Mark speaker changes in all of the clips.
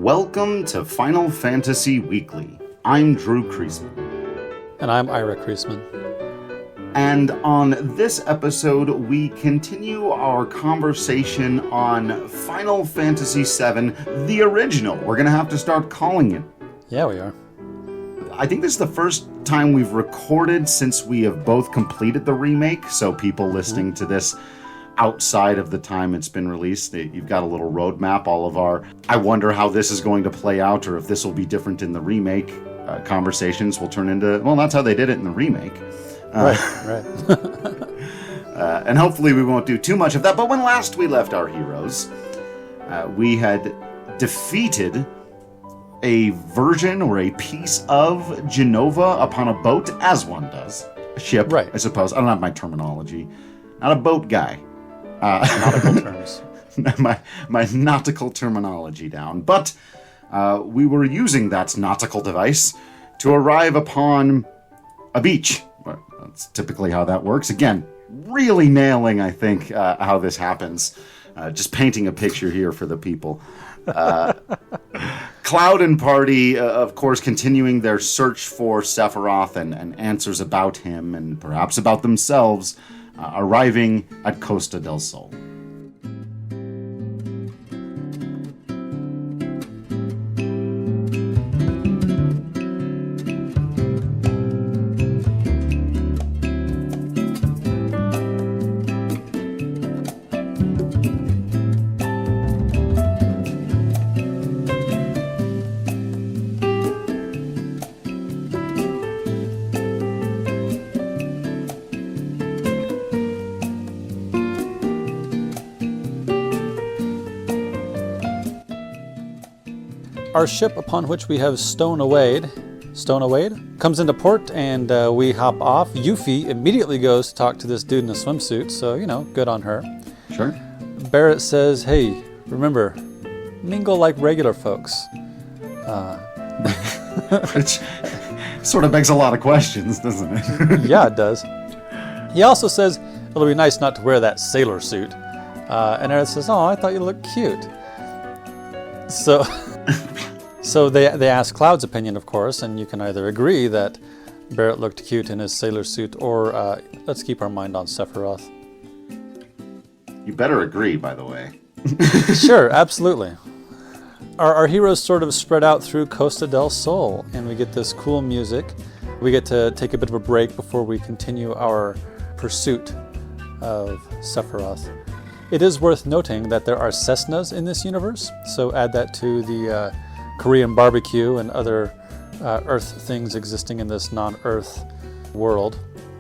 Speaker 1: Welcome to Final Fantasy Weekly. I'm Drew Kreisman.
Speaker 2: And I'm Ira Kreisman.
Speaker 1: And on this episode, we continue our conversation on Final Fantasy VII, the original. We're going to have to start calling it.
Speaker 2: Yeah, we are.
Speaker 1: I think this is the first time we've recorded since we have both completed the remake, so people listening to this outside of the time it's been released, you've got a little roadmap. All of our, I wonder how this is going to play out, or if this will be different in the remake conversations will turn into, well, that's how they did it in the remake.
Speaker 2: Right.
Speaker 1: And hopefully we won't do too much of that. But when last we left our heroes, we had defeated a version or a piece of Genova upon a boat, as one does. A ship, right. I suppose. I don't have my terminology. Not a boat guy.
Speaker 2: Nautical terms.
Speaker 1: my nautical terminology down. But we were using that nautical device to arrive upon a beach. That's typically how that works. Again, really nailing, I think, how this happens. Just painting a picture here for the people. Cloud and party, of course, continuing their search for Sephiroth and answers about him and perhaps about themselves, arriving at Costa del Sol.
Speaker 2: Our ship, upon which we have stowawayed, comes into port, and we hop off. Yuffie immediately goes to talk to this dude in a swimsuit, so, good on her.
Speaker 1: Sure.
Speaker 2: Barrett says, hey, remember, mingle like regular folks.
Speaker 1: Which sort of begs a lot of questions, doesn't it?
Speaker 2: Yeah, it does. He also says, it'll be nice not to wear that sailor suit. And Barrett says, oh, I thought you looked cute. So they ask Cloud's opinion, of course, and you can either agree that Barrett looked cute in his sailor suit, or let's keep our mind on Sephiroth.
Speaker 1: You better agree, by the way.
Speaker 2: Sure, absolutely. Our heroes sort of spread out through Costa del Sol, and we get this cool music. We get to take a bit of a break before we continue our pursuit of Sephiroth. It is worth noting that there are Cessnas in this universe, so add that to the Korean barbecue and other Earth things existing in this non-Earth world.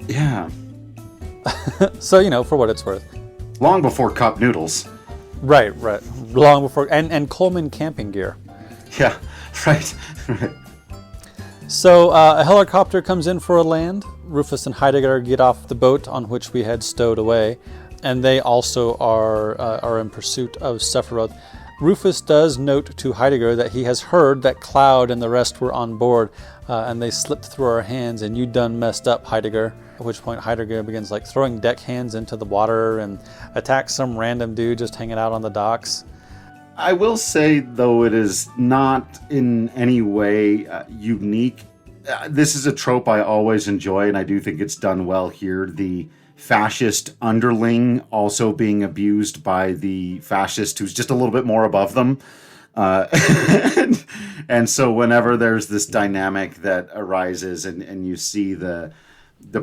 Speaker 1: Yeah.
Speaker 2: So, for what it's worth.
Speaker 1: Long before cup noodles.
Speaker 2: Right. Long before, and Coleman camping gear.
Speaker 1: Yeah, right.
Speaker 2: So a helicopter comes in for a land. Rufus and Heidegger get off the boat on which we had stowed away, and they also are in pursuit of Sephiroth. Rufus does note to Heidegger that he has heard that Cloud and the rest were on board, and they slipped through our hands, and you done messed up, Heidegger. At which point Heidegger begins throwing deckhands into the water and attacks some random dude just hanging out on the docks.
Speaker 1: I will say, though, it is not in any way unique. This is a trope I always enjoy, and I do think it's done well here. The fascist underling also being abused by the fascist who's just a little bit more above them. And so whenever there's this dynamic that arises and you see the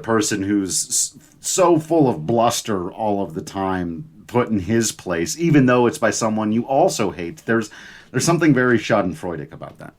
Speaker 1: person who's so full of bluster all of the time put in his place, even though it's by someone you also hate, there's something very schadenfreudig about that.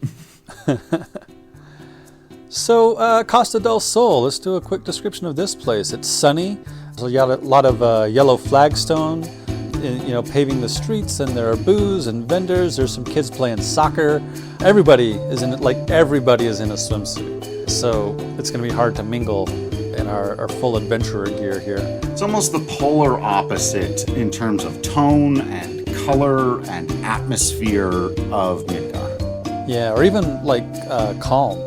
Speaker 2: So, Costa del Sol, let's do a quick description of this place. It's sunny, so you got a lot of yellow flagstone, paving the streets, and there are booths and vendors. There's some kids playing soccer. Everybody is in a swimsuit, so it's going to be hard to mingle in our full adventurer gear here.
Speaker 1: It's almost the polar opposite in terms of tone and color and atmosphere of Midgar.
Speaker 2: Yeah, or even Calm.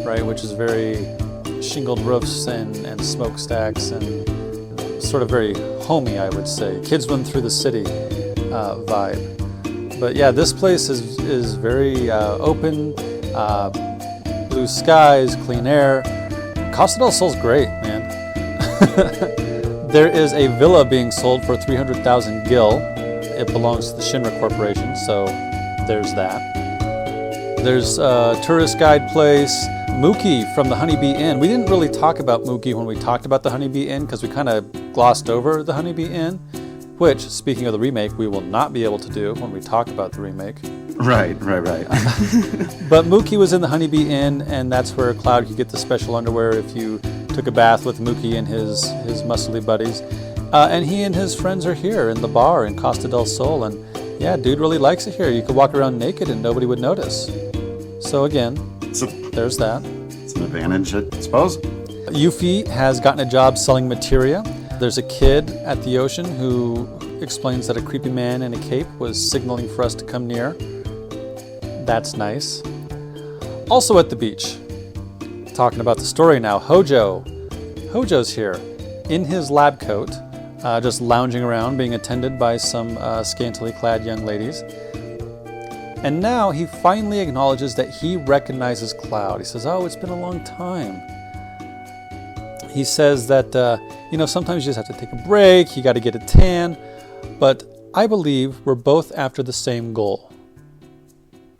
Speaker 2: Right, which is very shingled roofs and smokestacks and sort of very homey, I would say. Kids run through the city vibe. But yeah, this place is very open, blue skies, clean air. Costa del Sol's great, man. There is a villa being sold for 300,000 gil. It belongs to the Shinra Corporation, so there's that. There's a tourist guide place. Mookie from the Honeybee Inn. We didn't really talk about Mookie when we talked about the Honeybee Inn because we kind of glossed over the Honeybee Inn, which, speaking of the remake, we will not be able to do when we talk about the remake.
Speaker 1: Right.
Speaker 2: But Mookie was in the Honeybee Inn, and that's where Cloud could get the special underwear if you took a bath with Mookie and his muscly buddies. And he and his friends are here in the bar in Costa del Sol, and yeah, dude really likes it here. You could walk around naked and nobody would notice. So again, there's that.
Speaker 1: It's an advantage, I suppose.
Speaker 2: Yuffie has gotten a job selling materia. There's a kid at the ocean who explains that a creepy man in a cape was signaling for us to come near. That's nice. Also at the beach, talking about the story now, Hojo. Hojo's here in his lab coat, just lounging around, being attended by some scantily clad young ladies. And now he finally acknowledges that he recognizes Cloud. He says, oh, it's been a long time. He says that, sometimes you just have to take a break, you got to get a tan, but I believe we're both after the same goal.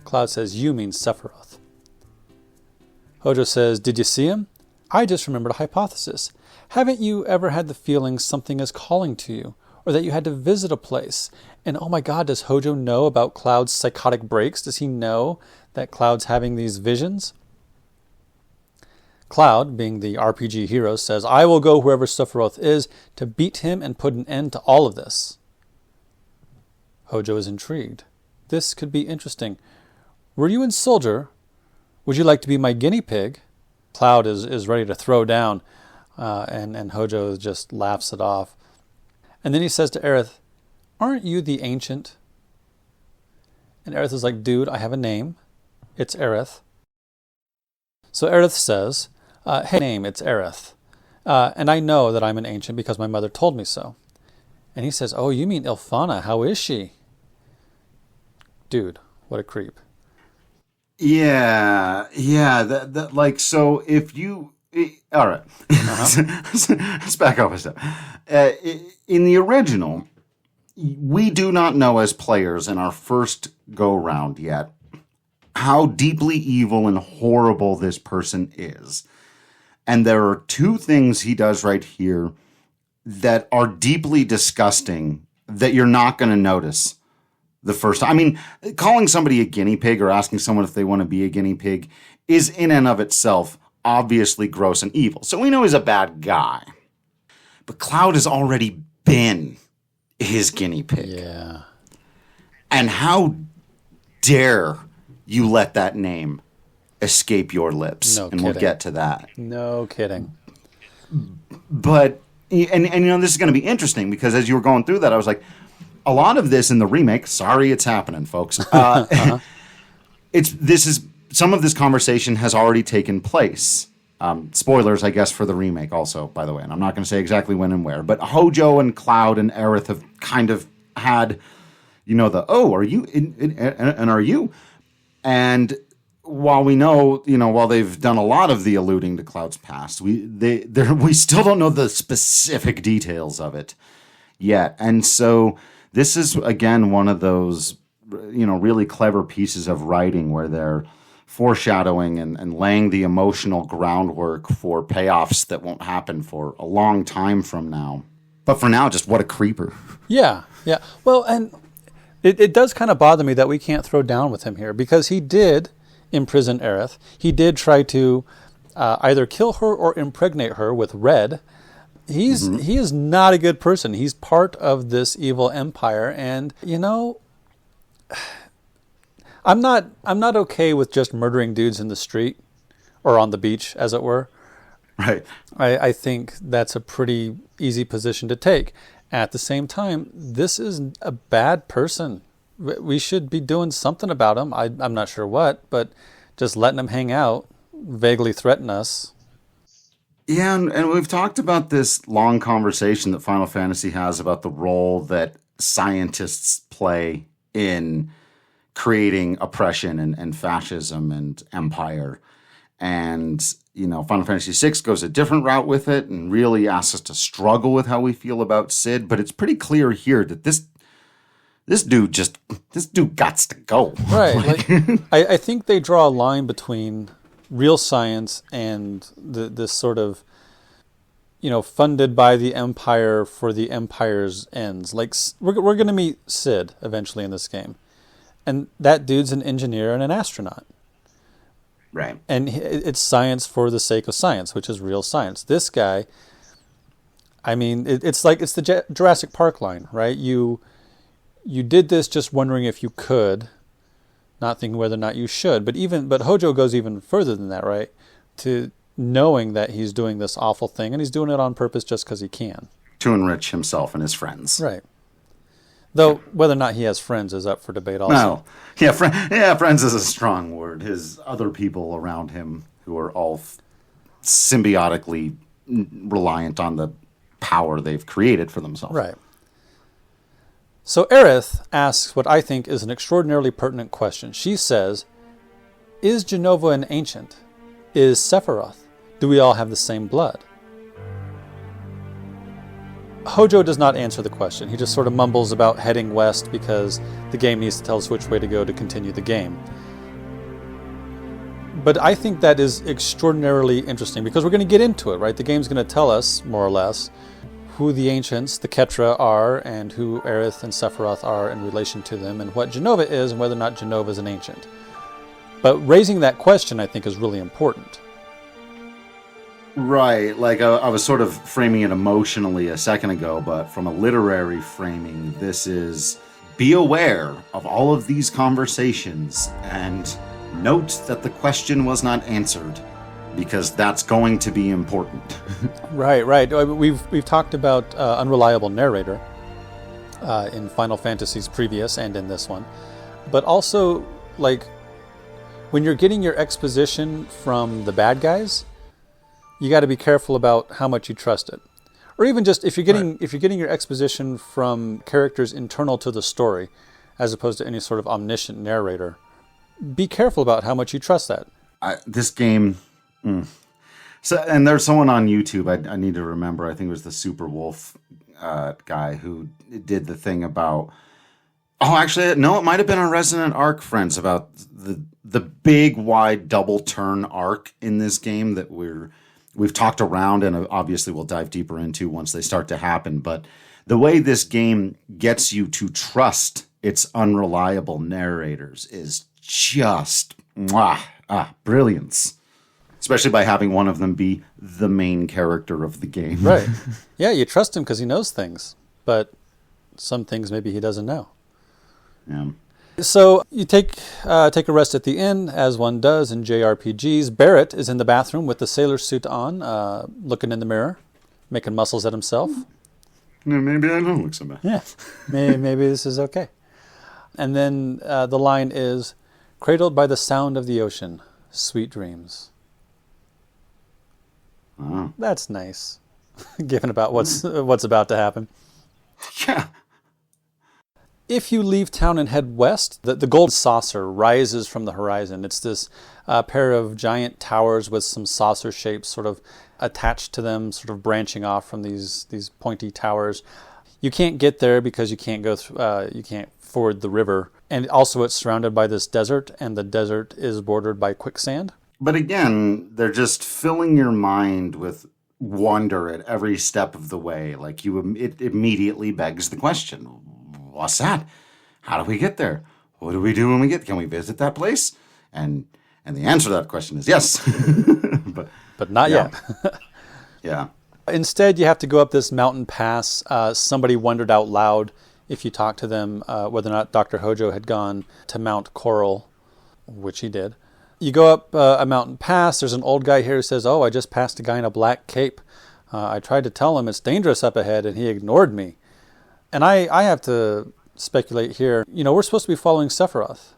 Speaker 2: Cloud says, you mean Sephiroth. Hojo says, did you see him? I just remembered a hypothesis. Haven't you ever had the feeling something is calling to you, or that you had to visit a place? And oh my God, does Hojo know about Cloud's psychotic breaks? Does he know that Cloud's having these visions? Cloud, being the RPG hero, says, I will go wherever Sephiroth is to beat him and put an end to all of this. Hojo is intrigued. This could be interesting. Were you in Soldier? Would you like to be my guinea pig? Cloud is ready to throw down, and Hojo just laughs it off. And then he says to Aerith, aren't you the Ancient? And Aerith is like, dude, I have a name. It's Aerith. So Aerith says, hey, name, it's Aerith. And I know that I'm an Ancient because my mother told me so. And he says, oh, you mean Ilfana? How is she? Dude, what a creep.
Speaker 1: Yeah. So if you... All right. Let's back up a step. In the original, we do not know as players in our first go-round yet how deeply evil and horrible this person is. And there are two things he does right here that are deeply disgusting that you're not going to notice the first time. I mean, calling somebody a guinea pig or asking someone if they want to be a guinea pig is in and of itself obviously gross and evil. So we know he's a bad guy. But Cloud has already been his guinea pig.
Speaker 2: Yeah.
Speaker 1: And how dare you let that name escape your lips?
Speaker 2: No
Speaker 1: and
Speaker 2: kidding.
Speaker 1: We'll get to that.
Speaker 2: No kidding.
Speaker 1: But, and this is going to be interesting because as you were going through that, I was like, a lot of this in the remake, sorry it's happening, folks. Some of this conversation has already taken place. Spoilers, I guess, for the remake also, by the way. And I'm not going to say exactly when and where. But Hojo and Cloud and Aerith have kind of had, are you? And are you? And while we know, while they've done a lot of the alluding to Cloud's past, we still don't know the specific details of it yet. And so this is, again, one of those, really clever pieces of writing where they're foreshadowing and laying the emotional groundwork for payoffs that won't happen for a long time from now. But for now, just what a creeper.
Speaker 2: Yeah. Well, and it does kind of bother me that we can't throw down with him here because he did imprison Aerith. He did try to either kill her or impregnate her with Red. He is not a good person. He's part of this evil empire, and I'm not okay with just murdering dudes in the street or on the beach, as it were.
Speaker 1: Right.
Speaker 2: I think that's a pretty easy position to take. At the same time, this is a bad person. We should be doing something about him. I'm not sure what, but just letting him hang out, vaguely threaten us.
Speaker 1: Yeah, and we've talked about this long conversation that Final Fantasy has about the role that scientists play in creating oppression and fascism and empire. And, Final Fantasy VI goes a different route with it and really asks us to struggle with how we feel about Sid. But it's pretty clear here that this dude gots to go.
Speaker 2: Right. I think they draw a line between real science and this sort of, funded by the Empire for the Empire's ends. Like, we're going to meet Sid eventually in this game. And that dude's an engineer and an astronaut.
Speaker 1: Right.
Speaker 2: And it's science for the sake of science, which is real science. This guy, it's the Jurassic Park line, right? You did this just wondering if you could, not thinking whether or not you should. But Hojo goes even further than that, right? To knowing that he's doing this awful thing, and he's doing it on purpose just because he can.
Speaker 1: To enrich himself and his friends.
Speaker 2: Right. Though whether or not he has friends is up for debate also.
Speaker 1: No. Friends is a strong word. His other people around him who are all symbiotically reliant on the power they've created for themselves.
Speaker 2: Right. So Aerith asks what I think is an extraordinarily pertinent question. She says, is Jenova an ancient? Is Sephiroth? Do we all have the same blood? Hojo does not answer the question. He just sort of mumbles about heading west because the game needs to tell us which way to go to continue the game. But I think that is extraordinarily interesting because we're going to get into it, right? The game's going to tell us, more or less, who the ancients, the Ketra, are and who Aerith and Sephiroth are in relation to them and what Jenova is and whether or not Jenova is an ancient. But raising that question, I think, is really important.
Speaker 1: Right, like I was sort of framing it emotionally a second ago, but from a literary framing, this is be aware of all of these conversations and note that the question was not answered, because that's going to be important.
Speaker 2: Right. We've talked about unreliable narrator in Final Fantasy's previous and in this one, but also like when you're getting your exposition from the bad guys, you got to be careful about how much you trust it. Or even just if you're getting your exposition from characters internal to the story, as opposed to any sort of omniscient narrator, be careful about how much you trust that.
Speaker 1: This game. So, and there's someone on YouTube. I need to remember. I think it was the Super Wolf guy who did the thing about. Oh, actually, no. It might have been our Resident Arc friends about the big wide double turn arc in this game that we've talked around, and obviously we'll dive deeper into once they start to happen. But the way this game gets you to trust its unreliable narrators is just brilliance. Especially by having one of them be the main character of the game.
Speaker 2: Right. Yeah, you trust him because he knows things, but some things maybe he doesn't know.
Speaker 1: Yeah.
Speaker 2: So you take a rest at the inn, as one does in JRPGs. Barrett is in the bathroom with the sailor suit on, looking in the mirror, making muscles at himself.
Speaker 1: Yeah, maybe I don't look so bad.
Speaker 2: Yeah, maybe this is okay. And then the line is, cradled by the sound of the ocean, sweet dreams.
Speaker 1: Oh.
Speaker 2: That's nice, given about what's about to happen.
Speaker 1: Yeah.
Speaker 2: If you leave town and head west, the gold saucer rises from the horizon. It's this pair of giant towers with some saucer shapes sort of attached to them, sort of branching off from these pointy towers. You can't get there because you can't go through, you can't ford the river. And also it's surrounded by this desert, and the desert is bordered by quicksand.
Speaker 1: But again, they're just filling your mind with wonder at every step of the way. Like it immediately begs the question, what's that? How do we get there? What do we do when we get? Can we visit that place? And the answer to that question is yes.
Speaker 2: but not yet.
Speaker 1: Yeah.
Speaker 2: Instead, you have to go up this mountain pass. Somebody wondered out loud, if you talk to them, whether or not Dr. Hojo had gone to Mount Coral, which he did. You go up a mountain pass. There's an old guy here who says, I just passed a guy in a black cape. I tried to tell him it's dangerous up ahead, and he ignored me. And I have to speculate here. We're supposed to be following Sephiroth.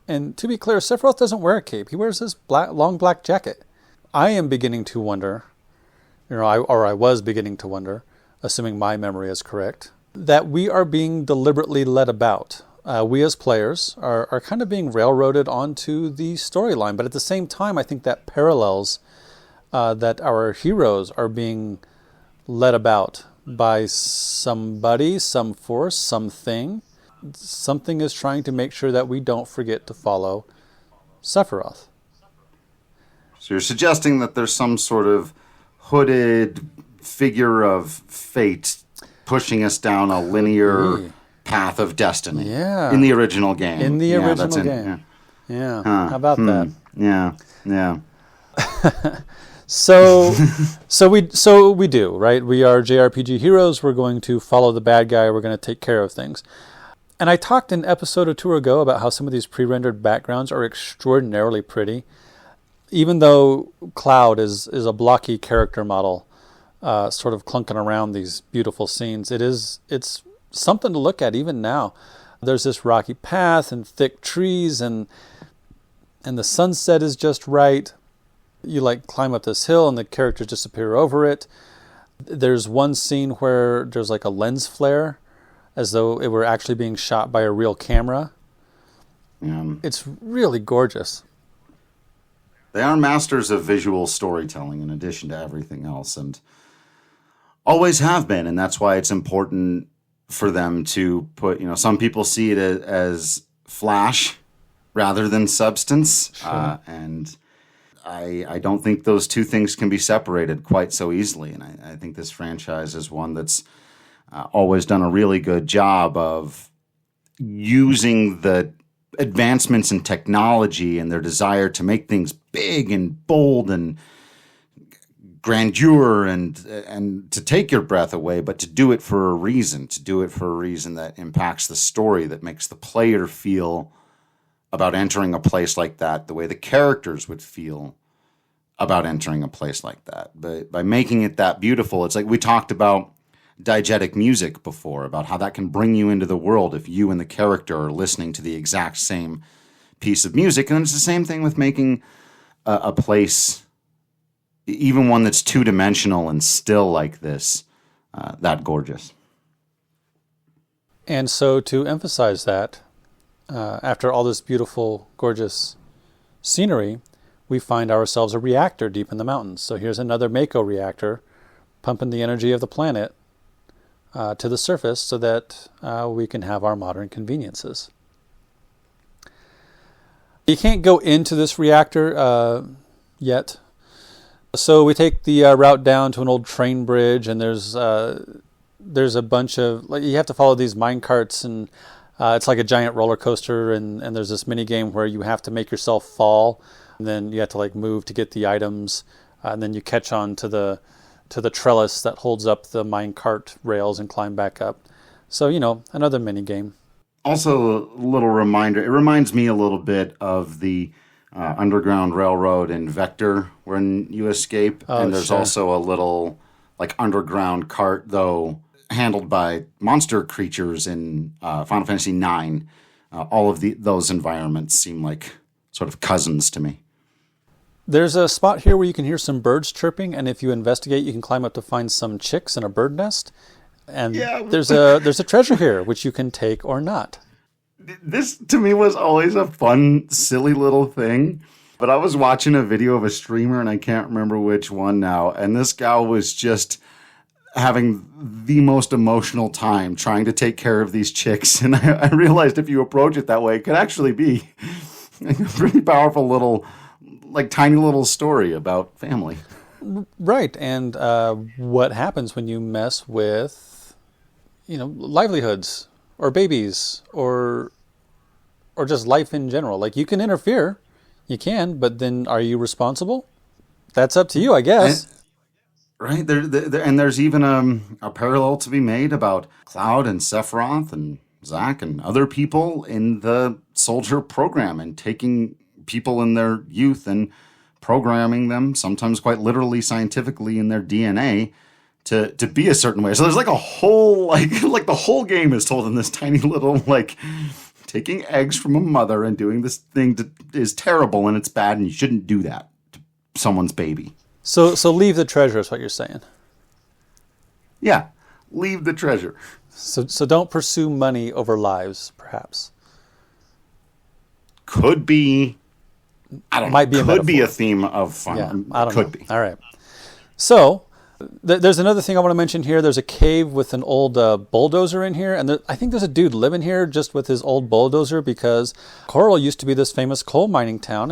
Speaker 2: And to be clear, Sephiroth doesn't wear a cape. He wears this long black jacket. I am beginning to wonder, I was beginning to wonder, assuming my memory is correct, that we are being deliberately led about we as players are kind of being railroaded onto the storyline. But at the same time, I think that parallels that our heroes are being led about by somebody, some force, something. Something is trying to make sure that we don't forget to follow Sephiroth.
Speaker 1: So you're suggesting that there's some sort of hooded figure of fate pushing us down a linear path of destiny.
Speaker 2: Yeah.
Speaker 1: In the original game.
Speaker 2: In the original game. Yeah. How about that?
Speaker 1: Yeah.
Speaker 2: So we do, right? We are JRPG heroes. We're going to follow the bad guy. We're going to take care of things. And I talked in episode or two ago about how some of these pre-rendered backgrounds are extraordinarily pretty. Even though Cloud is a blocky character model, sort of clunking around these beautiful scenes, it's something to look at even now. There's this rocky path and thick trees, and the sunset is just right. You climb up this hill and the characters disappear over it. There's one scene where there's a lens flare, as though it were actually being shot by a real camera. It's really gorgeous.
Speaker 1: They are masters of visual storytelling in addition to everything else, and always have been, and that's why it's important for them to put, some people see it as flash rather than substance.
Speaker 2: Sure.
Speaker 1: And I don't think those two things can be separated quite so easily. And I think this franchise is one that's always done a really good job of using the advancements in technology and their desire to make things big and bold and grandeur and to take your breath away, but to do it for a reason, that impacts the story, that makes the player feel about entering a place like that the way the characters would feel about entering a place like that. But by making it that beautiful, it's like we talked about diegetic music before, about how that can bring you into the world if you and the character are listening to the exact same piece of music. And it's the same thing with making a place, even one that's two-dimensional and still like this, that gorgeous.
Speaker 2: And so to emphasize that, after all this beautiful, gorgeous scenery, we find ourselves a reactor deep in the mountains. So here's another Mako reactor pumping the energy of the planet to the surface so that we can have our modern conveniences. You can't go into this reactor yet. So we take the route down to an old train bridge, and there's a bunch of, you have to follow these mine carts, and it's like a giant roller coaster, and there's this mini game where you have to make yourself fall, and then you have to move to get the items, and then you catch on to the trellis that holds up the mine cart rails and climb back up. So, another mini game.
Speaker 1: Also, a little reminder, it reminds me a little bit of the Underground Railroad in Vector when you escape. And there's also a little underground cart, though, handled by monster creatures in Final Fantasy IX. All of those environments seem like sort of cousins to me.
Speaker 2: There's a spot here where you can hear some birds chirping, and if you investigate, you can climb up to find some chicks in a bird nest. And there's a treasure here, which you can take or not.
Speaker 1: This, to me, was always a fun, silly little thing. But I was watching a video of a streamer, and I can't remember which one now, and this gal was just having the most emotional time trying to take care of these chicks. And I realized if you approach it that way, it could actually be a pretty powerful little, tiny little story about family.
Speaker 2: Right, and what happens when you mess with, livelihoods or babies or just life in general. You can interfere, you can, but then are you responsible? That's up to you, I guess.
Speaker 1: Right, and there's even a parallel to be made about Cloud and Sephiroth and Zack and other people in the soldier program and taking people in their youth and programming them, sometimes quite literally, scientifically, in their DNA to be a certain way. So there's a whole, the whole game is told in this tiny little, taking eggs from a mother and doing this thing is terrible and it's bad and you shouldn't do that to someone's baby.
Speaker 2: So leave the treasure is what you're saying.
Speaker 1: Yeah, leave the treasure.
Speaker 2: So don't pursue money over lives, perhaps.
Speaker 1: could be, I don't
Speaker 2: Might be
Speaker 1: know,
Speaker 2: a
Speaker 1: could be
Speaker 2: metaphor.
Speaker 1: a theme of fun.
Speaker 2: Yeah, I don't know.
Speaker 1: Could be.
Speaker 2: All right. So there's another thing I want to mention here. There's a cave with an old bulldozer in here, and I think there's a dude living here just with his old bulldozer, because Coral used to be this famous coal mining town,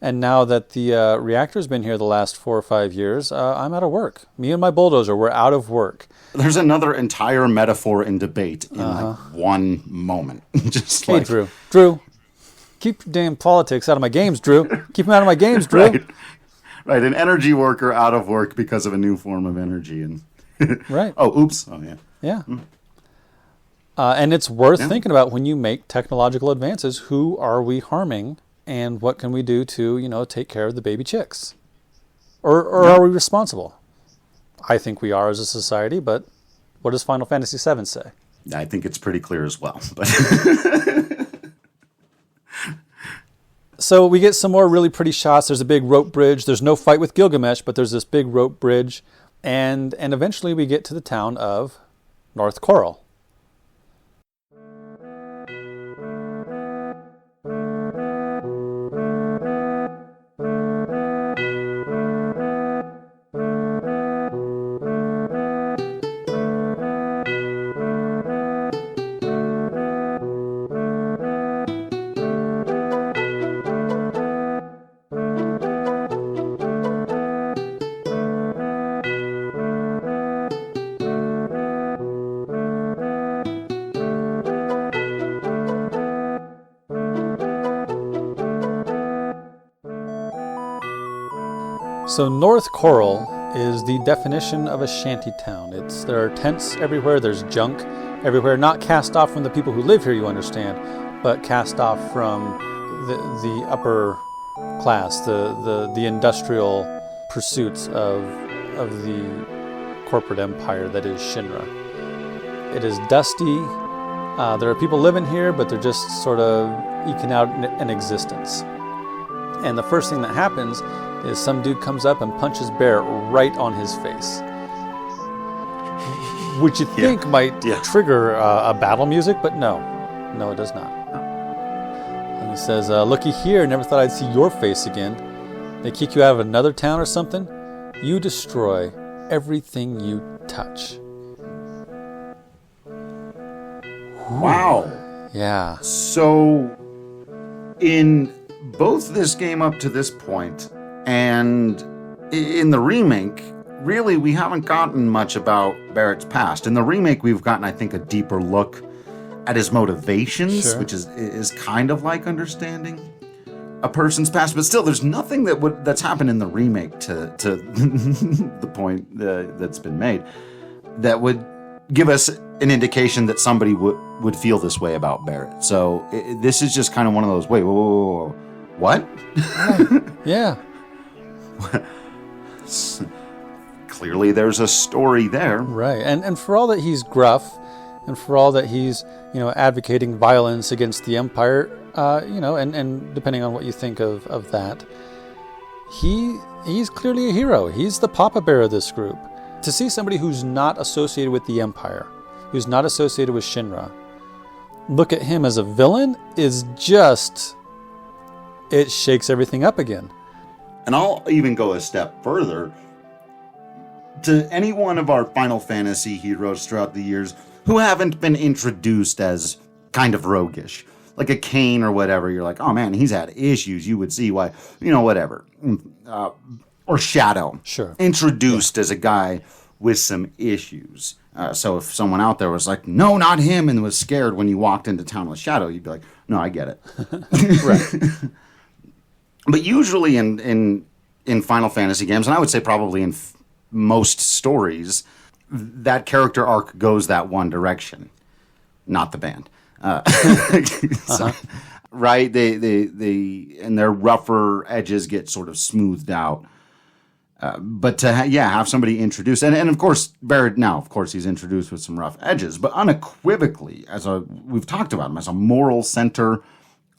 Speaker 2: and now that the reactor's been here the last 4 or 5 years, I'm out of work. Me and my bulldozer, we're out of work.
Speaker 1: There's another entire metaphor in debate in like one moment. Just
Speaker 2: Hey,
Speaker 1: like,
Speaker 2: Drew, keep your damn politics out of my games, Drew. Keep them out of my games, Drew.
Speaker 1: right, right. An energy worker out of work because of a new form of energy, and
Speaker 2: Right.
Speaker 1: oh, oops. Oh, yeah.
Speaker 2: Yeah. And it's worth thinking about when you make technological advances. Who are we harming, and what can we do to, take care of the baby chicks? Or are we responsible? I think we are as a society, but what does Final Fantasy VII say?
Speaker 1: I think it's pretty clear as well. But
Speaker 2: So we get some more really pretty shots. There's a big rope bridge. There's no fight with Gilgamesh, but there's this big rope bridge. And eventually we get to the town of North Coral. So North Coral is the definition of a shanty town. There are tents everywhere, there's junk everywhere, not cast off from the people who live here, you understand, but cast off from the upper class, the industrial pursuits of the corporate empire that is Shinra. It is dusty. There are people living here, but they're just sort of eking out an existence. And the first thing that happens is some dude comes up and punches Barrett right on his face, which you think might trigger a battle music, but no, it does not. And he says, looky here, never thought I'd see your face again. They kick you out of another town or something? You destroy everything you touch.
Speaker 1: wow.
Speaker 2: Yeah.
Speaker 1: So, in both this game up to this point and in the remake, really we haven't gotten much about Barrett's past. In the remake, we've gotten, I think, a deeper look at his motivations, which is kind of like understanding a person's past. But still, there's nothing that's happened in the remake to the point that's been made that would give us an indication that somebody would feel this way about Barrett. So this is just kind of one of those, wait, whoa, what?
Speaker 2: Yeah.
Speaker 1: Clearly there's a story there.
Speaker 2: Right. And for all that he's gruff, and for all that he's, advocating violence against the Empire, and depending on what you think of that, he's clearly a hero. He's the papa bear of this group. To see somebody who's not associated with the Empire, who's not associated with Shinra, look at him as a villain is just, it shakes everything up again.
Speaker 1: And I'll even go a step further. To any one of our Final Fantasy heroes throughout the years who haven't been introduced as kind of roguish, like a Cain or whatever, you're like, oh man, he's had issues. You would see why, whatever. Or Shadow.
Speaker 2: Sure.
Speaker 1: Introduced as a guy with some issues. So if someone out there was like, no, not him, and was scared when you walked into town with Shadow, you'd be like, no, I get it.
Speaker 2: Right.
Speaker 1: But usually in Final Fantasy games, and I would say probably in most stories, that character arc goes that one direction, not the band. Right? They and their rougher edges get sort of smoothed out. But to have somebody introduced, and of course Barrett now, of course he's introduced with some rough edges, but unequivocally we've talked about him as a moral center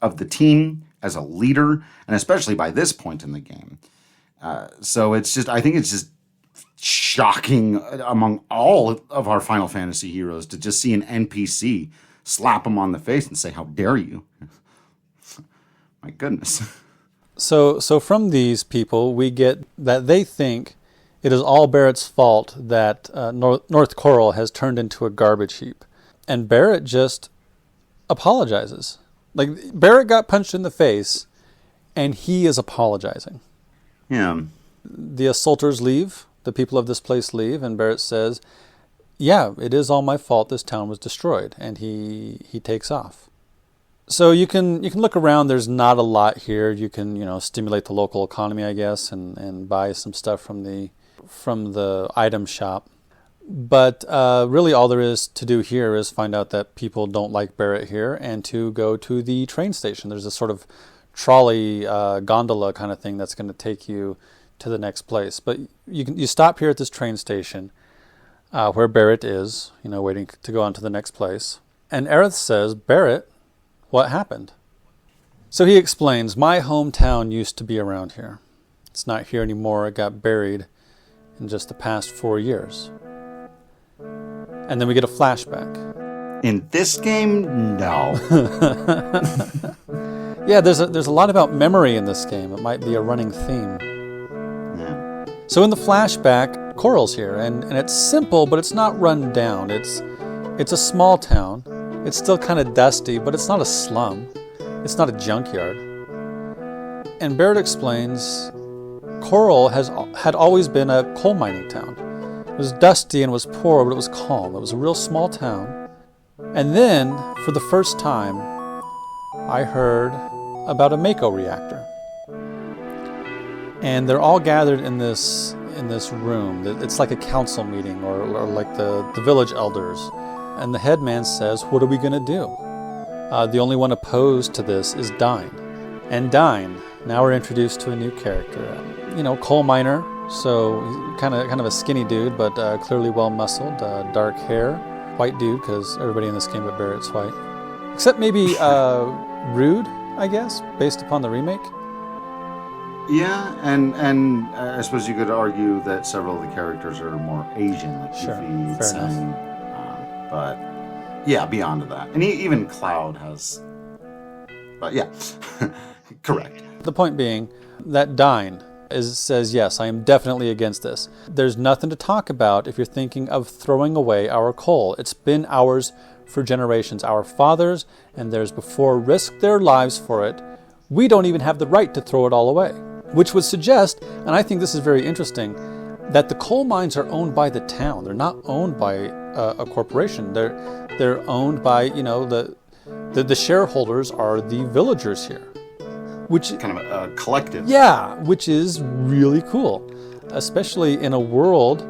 Speaker 1: of the team, as a leader, and especially by this point in the game. So I think it's just shocking among all of our Final Fantasy heroes to just see an NPC slap him on the face and say, how dare you? My goodness.
Speaker 2: So from these people, we get that they think it is all Barrett's fault that North Coral has turned into a garbage heap. And Barrett just apologizes. Like, Barrett got punched in the face, and he is apologizing.
Speaker 1: Yeah.
Speaker 2: The assaulters leave, the people of this place leave, and Barrett says, yeah, it is all my fault this town was destroyed, and he takes off. So you can look around. There's not a lot here. You can stimulate the local economy, I guess, and buy some stuff from the item shop. But really, all there is to do here is find out that people don't like Barrett here, and to go to the train station. There's a sort of trolley gondola kind of thing that's going to take you to the next place. But you stop here at this train station where Barrett is, waiting to go on to the next place. And Aerith says, Barrett, what happened? So he explains, my hometown used to be around here. It's not here anymore. It got buried in just the past 4 years. And then we get a flashback.
Speaker 1: In this game, no.
Speaker 2: Yeah, there's a lot about memory in this game. It might be a running theme.
Speaker 1: Yeah.
Speaker 2: So in the flashback, Coral's here, and it's simple, but it's not run down. It's a small town. It's still kind of dusty, but it's not a slum. It's not a junkyard. And Barrett explains, Coral had always been a coal mining town. It was dusty and was poor, but it was calm. It was a real small town. And then, for the first time, I heard about a Mako reactor. And they're all gathered in this room. It's like a council meeting or like the village elders. And the headman says, what are we going to do? The only one opposed to this is Dyne. And Dyne, now we're introduced to a new character. Coal miner, so kind of a skinny dude, but clearly well-muscled, dark hair, white dude, because everybody in this game but Barrett's white. Except maybe Rude, I guess, based upon the remake.
Speaker 1: Yeah, and I suppose you could argue that several of the characters are more Asian, like
Speaker 2: Sure,
Speaker 1: Yuffie,
Speaker 2: fair enough.
Speaker 1: But yeah, beyond that, and even Cloud has. But yeah, correct.
Speaker 2: The point being that Dyne says, yes, I am definitely against this. There's nothing to talk about if you're thinking of throwing away our coal. It's been ours for generations. Our fathers and theirs before risked their lives for it. We don't even have the right to throw it all away. Which would suggest, and I think this is very interesting, that the coal mines are owned by the town. They're not owned by a corporation. They're owned by, the shareholders are the villagers here. Which
Speaker 1: kind of a collective.
Speaker 2: Yeah, which is really cool, especially in a world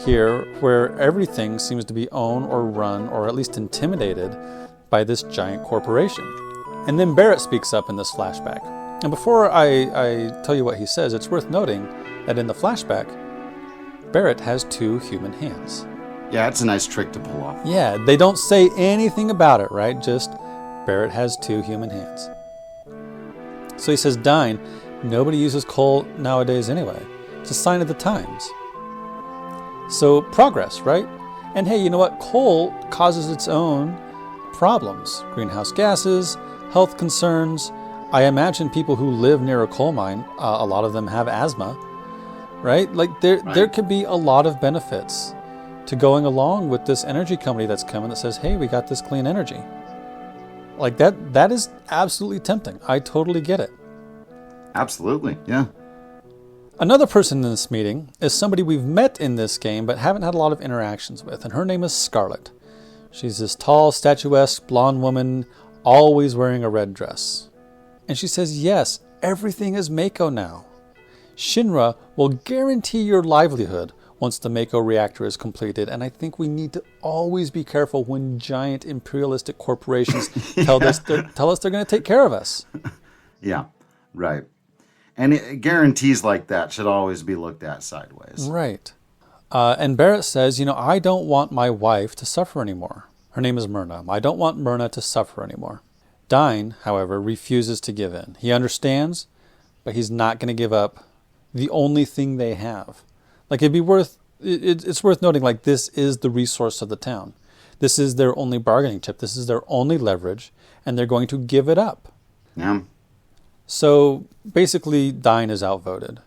Speaker 2: here where everything seems to be owned or run or at least intimidated by this giant corporation. And then Barrett speaks up in this flashback. And before I tell you what he says, it's worth noting that in the flashback, Barrett has 2 human hands.
Speaker 1: Yeah, it's a nice trick to pull off.
Speaker 2: Yeah, they don't say anything about it, right? Just Barrett has 2 human hands. So he says, Dyne, nobody uses coal nowadays anyway. It's a sign of the times. So progress, right? And hey, you know what? Coal causes its own problems. Greenhouse gases, health concerns. I imagine people who live near a coal mine, a lot of them have asthma, right? Like there could be a lot of benefits to going along with this energy company that's coming that says, hey, we got this clean energy. Like that is absolutely tempting. I totally get it.
Speaker 1: Absolutely, yeah.
Speaker 2: Another person in this meeting is somebody we've met in this game but haven't had a lot of interactions with, and her name is Scarlet. She's this tall, statuesque, blonde woman, always wearing a red dress. And she says, yes, everything is Mako now. Shinra will guarantee your livelihood once the Mako reactor is completed, and I think we need to always be careful when giant imperialistic corporations tell us they're going to take care of us.
Speaker 1: Yeah, right. And guarantees like that should always be looked at sideways.
Speaker 2: Right. And Barrett says, I don't want my wife to suffer anymore. Her name is Myrna. I don't want Myrna to suffer anymore. Dyne, however, refuses to give in. He understands, but he's not going to give up the only thing they have. Like, it's worth noting, like, this is the resource of the town. This is their only bargaining chip. This is their only leverage, and they're going to give it up.
Speaker 1: Yeah.
Speaker 2: So basically, Dyne is outvoted.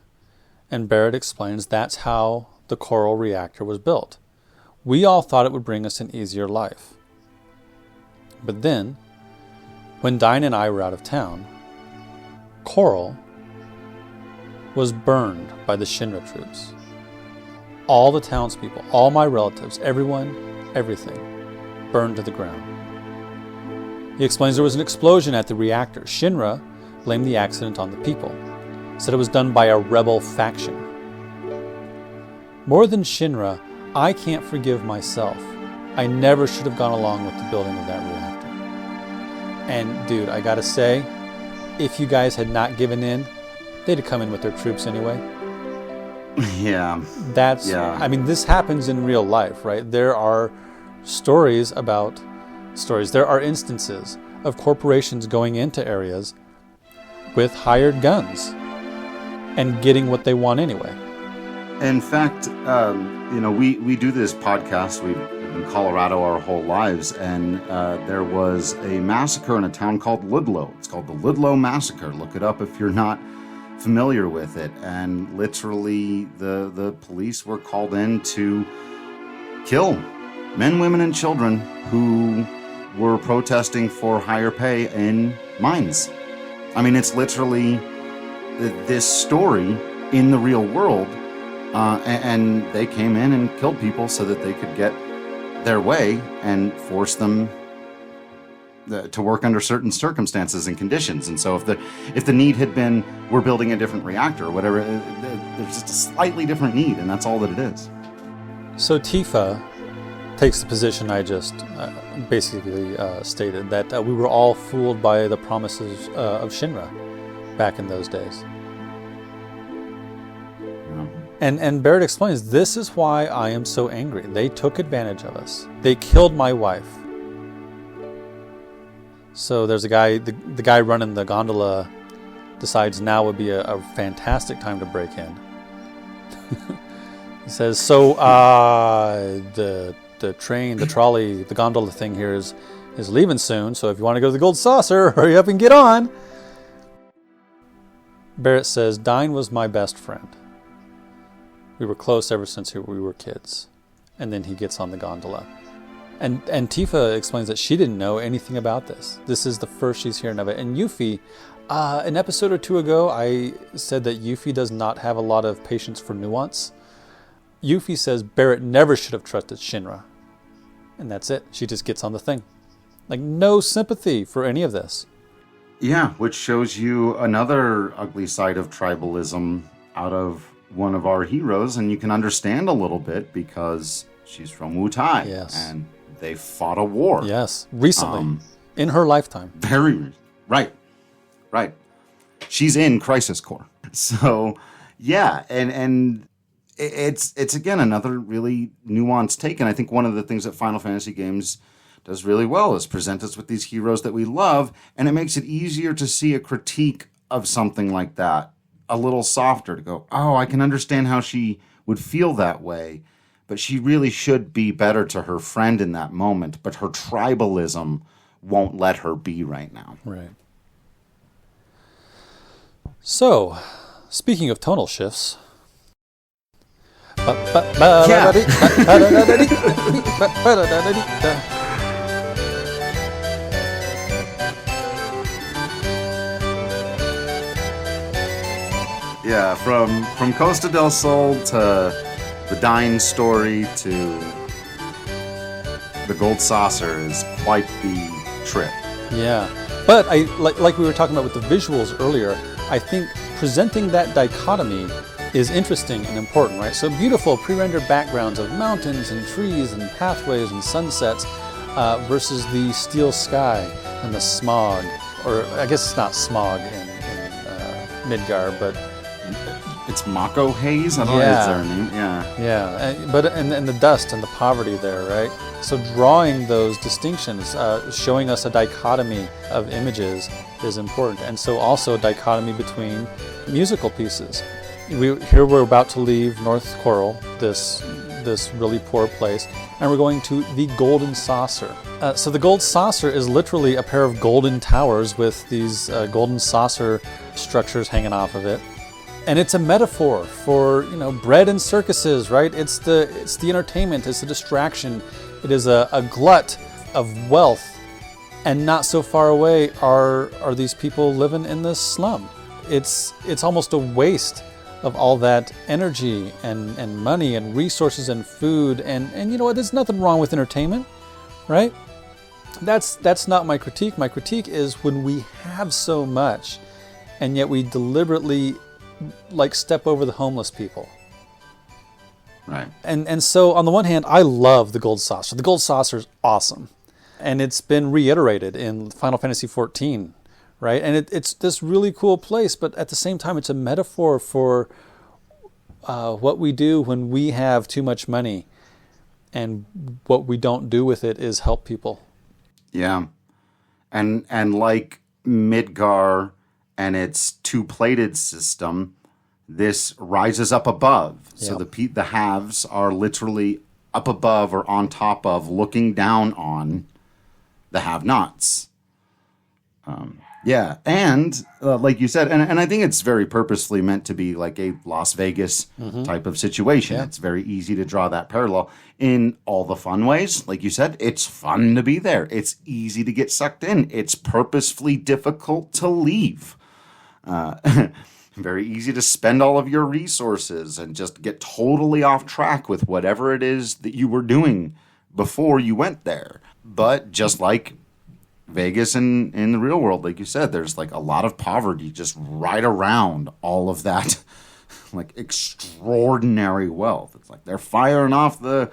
Speaker 2: And Barrett explains that's how the coral reactor was built. We all thought it would bring us an easier life. But then, when Dyne and I were out of town, Coral was burned by the Shinra troops. All the townspeople, all my relatives, everyone, everything, burned to the ground. He explains there was an explosion at the reactor. Shinra blamed the accident on the people, said it was done by a rebel faction. More than Shinra, I can't forgive myself. I never should have gone along with the building of that reactor. And dude, I gotta say, if you guys had not given in, they'd have come in with their troops anyway.
Speaker 1: Yeah.
Speaker 2: I mean, this happens in real life, right? There are there are instances of corporations going into areas with hired guns and getting what they want anyway.
Speaker 1: In fact, we do this podcast. We've been in Colorado our whole lives, and there was a massacre in a town called Ludlow. It's called the Ludlow Massacre. Look it up if you're not familiar with it. And literally, the police were called in to kill men, women, and children who were protesting for higher pay in mines. I mean, it's literally this story in the real world. And they came in and killed people so that they could get their way and force them to work under certain circumstances and conditions. And so if the need had been, we're building a different reactor or whatever, there's just a slightly different need, and that's all that it is.
Speaker 2: So Tifa takes the position I just basically stated, that we were all fooled by the promises of Shinra back in those days. And Barrett explains, this is why I am so angry. They took advantage of us. They killed my wife. So there's a guy, the guy running the gondola decides now would be a fantastic time to break in. He says, so the train, the trolley, the gondola thing here is leaving soon. So if you want to go to the Gold Saucer, hurry up and get on. Barrett says, Dyne was my best friend. We were close ever since we were kids. And then he gets on the gondola. And Tifa explains that she didn't know anything about this. This is the first she's hearing of it. And Yuffie, an episode or two ago, I said that Yuffie does not have a lot of patience for nuance. Yuffie says Barrett never should have trusted Shinra. And that's it. She just gets on the thing. Like, no sympathy for any of this.
Speaker 1: Yeah, which shows you another ugly side of tribalism out of one of our heroes, and you can understand a little bit because she's from Wutai.
Speaker 2: Yes.
Speaker 1: And they fought a war.
Speaker 2: Yes, recently, in her lifetime.
Speaker 1: Right. She's in Crisis Core. So, yeah, and it's again another really nuanced take, and I think one of the things that Final Fantasy games does really well is present us with these heroes that we love, and it makes it easier to see a critique of something like that a little softer, to go, oh, I can understand how she would feel that way, but she really should be better to her friend in that moment, but her tribalism won't let her be right now.
Speaker 2: Right. So, speaking of tonal shifts...
Speaker 1: Yeah, from Costa del Sol to the Dyne story to the Gold Saucer is quite the trip.
Speaker 2: Yeah, but like we were talking about with the visuals earlier, I think presenting that dichotomy is interesting and important, right? So beautiful pre-rendered backgrounds of mountains and trees and pathways and sunsets versus the steel sky and the smog, or I guess it's not smog in Midgar, but
Speaker 1: it's Mako haze. I don't know if their name.
Speaker 2: Yeah. But the dust and the poverty there, right? So drawing those distinctions, showing us a dichotomy of images is important, and so also a dichotomy between musical pieces. We're about to leave North Coral, this this really poor place, and we're going to the Golden Saucer. So the Gold Saucer is literally a pair of golden towers with these golden saucer structures hanging off of it. And it's a metaphor for, bread and circuses, right? It's the entertainment, it's the distraction. It is a glut of wealth. And not so far away are these people living in this slum. It's almost a waste of all that energy and money and resources and food. And you know what? There's nothing wrong with entertainment, right? That's not my critique. My critique is when we have so much and yet we deliberately step over the homeless people.
Speaker 1: Right.
Speaker 2: And so on the one hand, I love the Gold Saucer. The Gold Saucer is awesome. And it's been reiterated in Final Fantasy XIV, right? And it's this really cool place, but at the same time, it's a metaphor for what we do when we have too much money, and what we don't do with it is help people.
Speaker 1: Yeah, and like Midgar and its two-plated system, this rises up above. So
Speaker 2: Yep.
Speaker 1: the haves are literally up above or on top of, looking down on the have-nots. And like you said, and I think it's very purposely meant to be like a Las Vegas type of situation.
Speaker 2: Yeah.
Speaker 1: It's very easy to draw that parallel in all the fun ways. Like you said, it's fun to be there. It's easy to get sucked in. It's purposefully difficult to leave. Very easy to spend all of your resources and just get totally off track with whatever it is that you were doing before you went there. But just like Vegas in the real world, like you said, there's like a lot of poverty just right around all of that like extraordinary wealth. It's like they're firing off the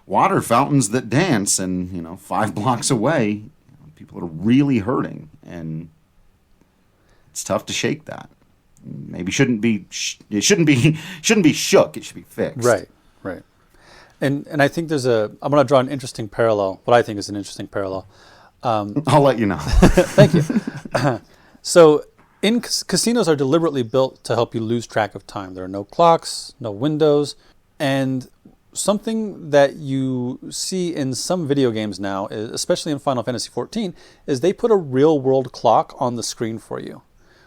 Speaker 1: water fountains that dance, and 5 blocks away, people are really hurting, and it's tough to shake that. Maybe it shouldn't be shook. It should be fixed.
Speaker 2: Right. And I think I'm going to draw an interesting parallel, what I think is an interesting parallel.
Speaker 1: I'll let you know.
Speaker 2: Thank you. So casinos are deliberately built to help you lose track of time. There are no clocks, no windows, and something that you see in some video games now, especially in Final Fantasy XIV, is they put a real-world clock on the screen for you,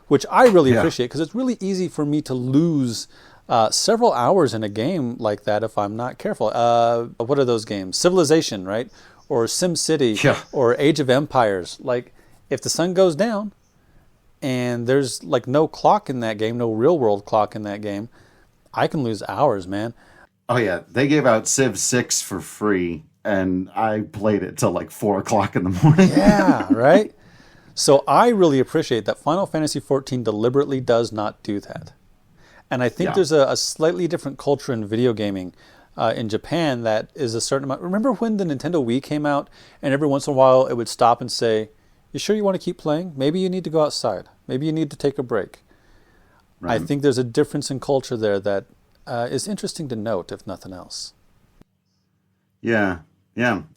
Speaker 2: which I really appreciate, because it's really easy for me to lose several hours in a game like that if I'm not careful. What are those games? Civilization, right? Or SimCity, or Age of Empires. Like, if the sun goes down and there's like no clock in that game, no real world clock in that game, I can lose hours, man.
Speaker 1: Oh yeah, they gave out Civ 6 for free, and I played it till like 4 o'clock in the morning.
Speaker 2: Yeah, right? So I really appreciate that Final Fantasy XIV deliberately does not do that. And I think there's a slightly different culture in video gaming in Japan that is a certain amount. Remember when the Nintendo Wii came out, and every once in a while it would stop and say, "You sure you want to keep playing? Maybe you need to go outside. Maybe you need to take a break." Right. I think there's a difference in culture there that is interesting to note, if nothing else.
Speaker 1: Yeah,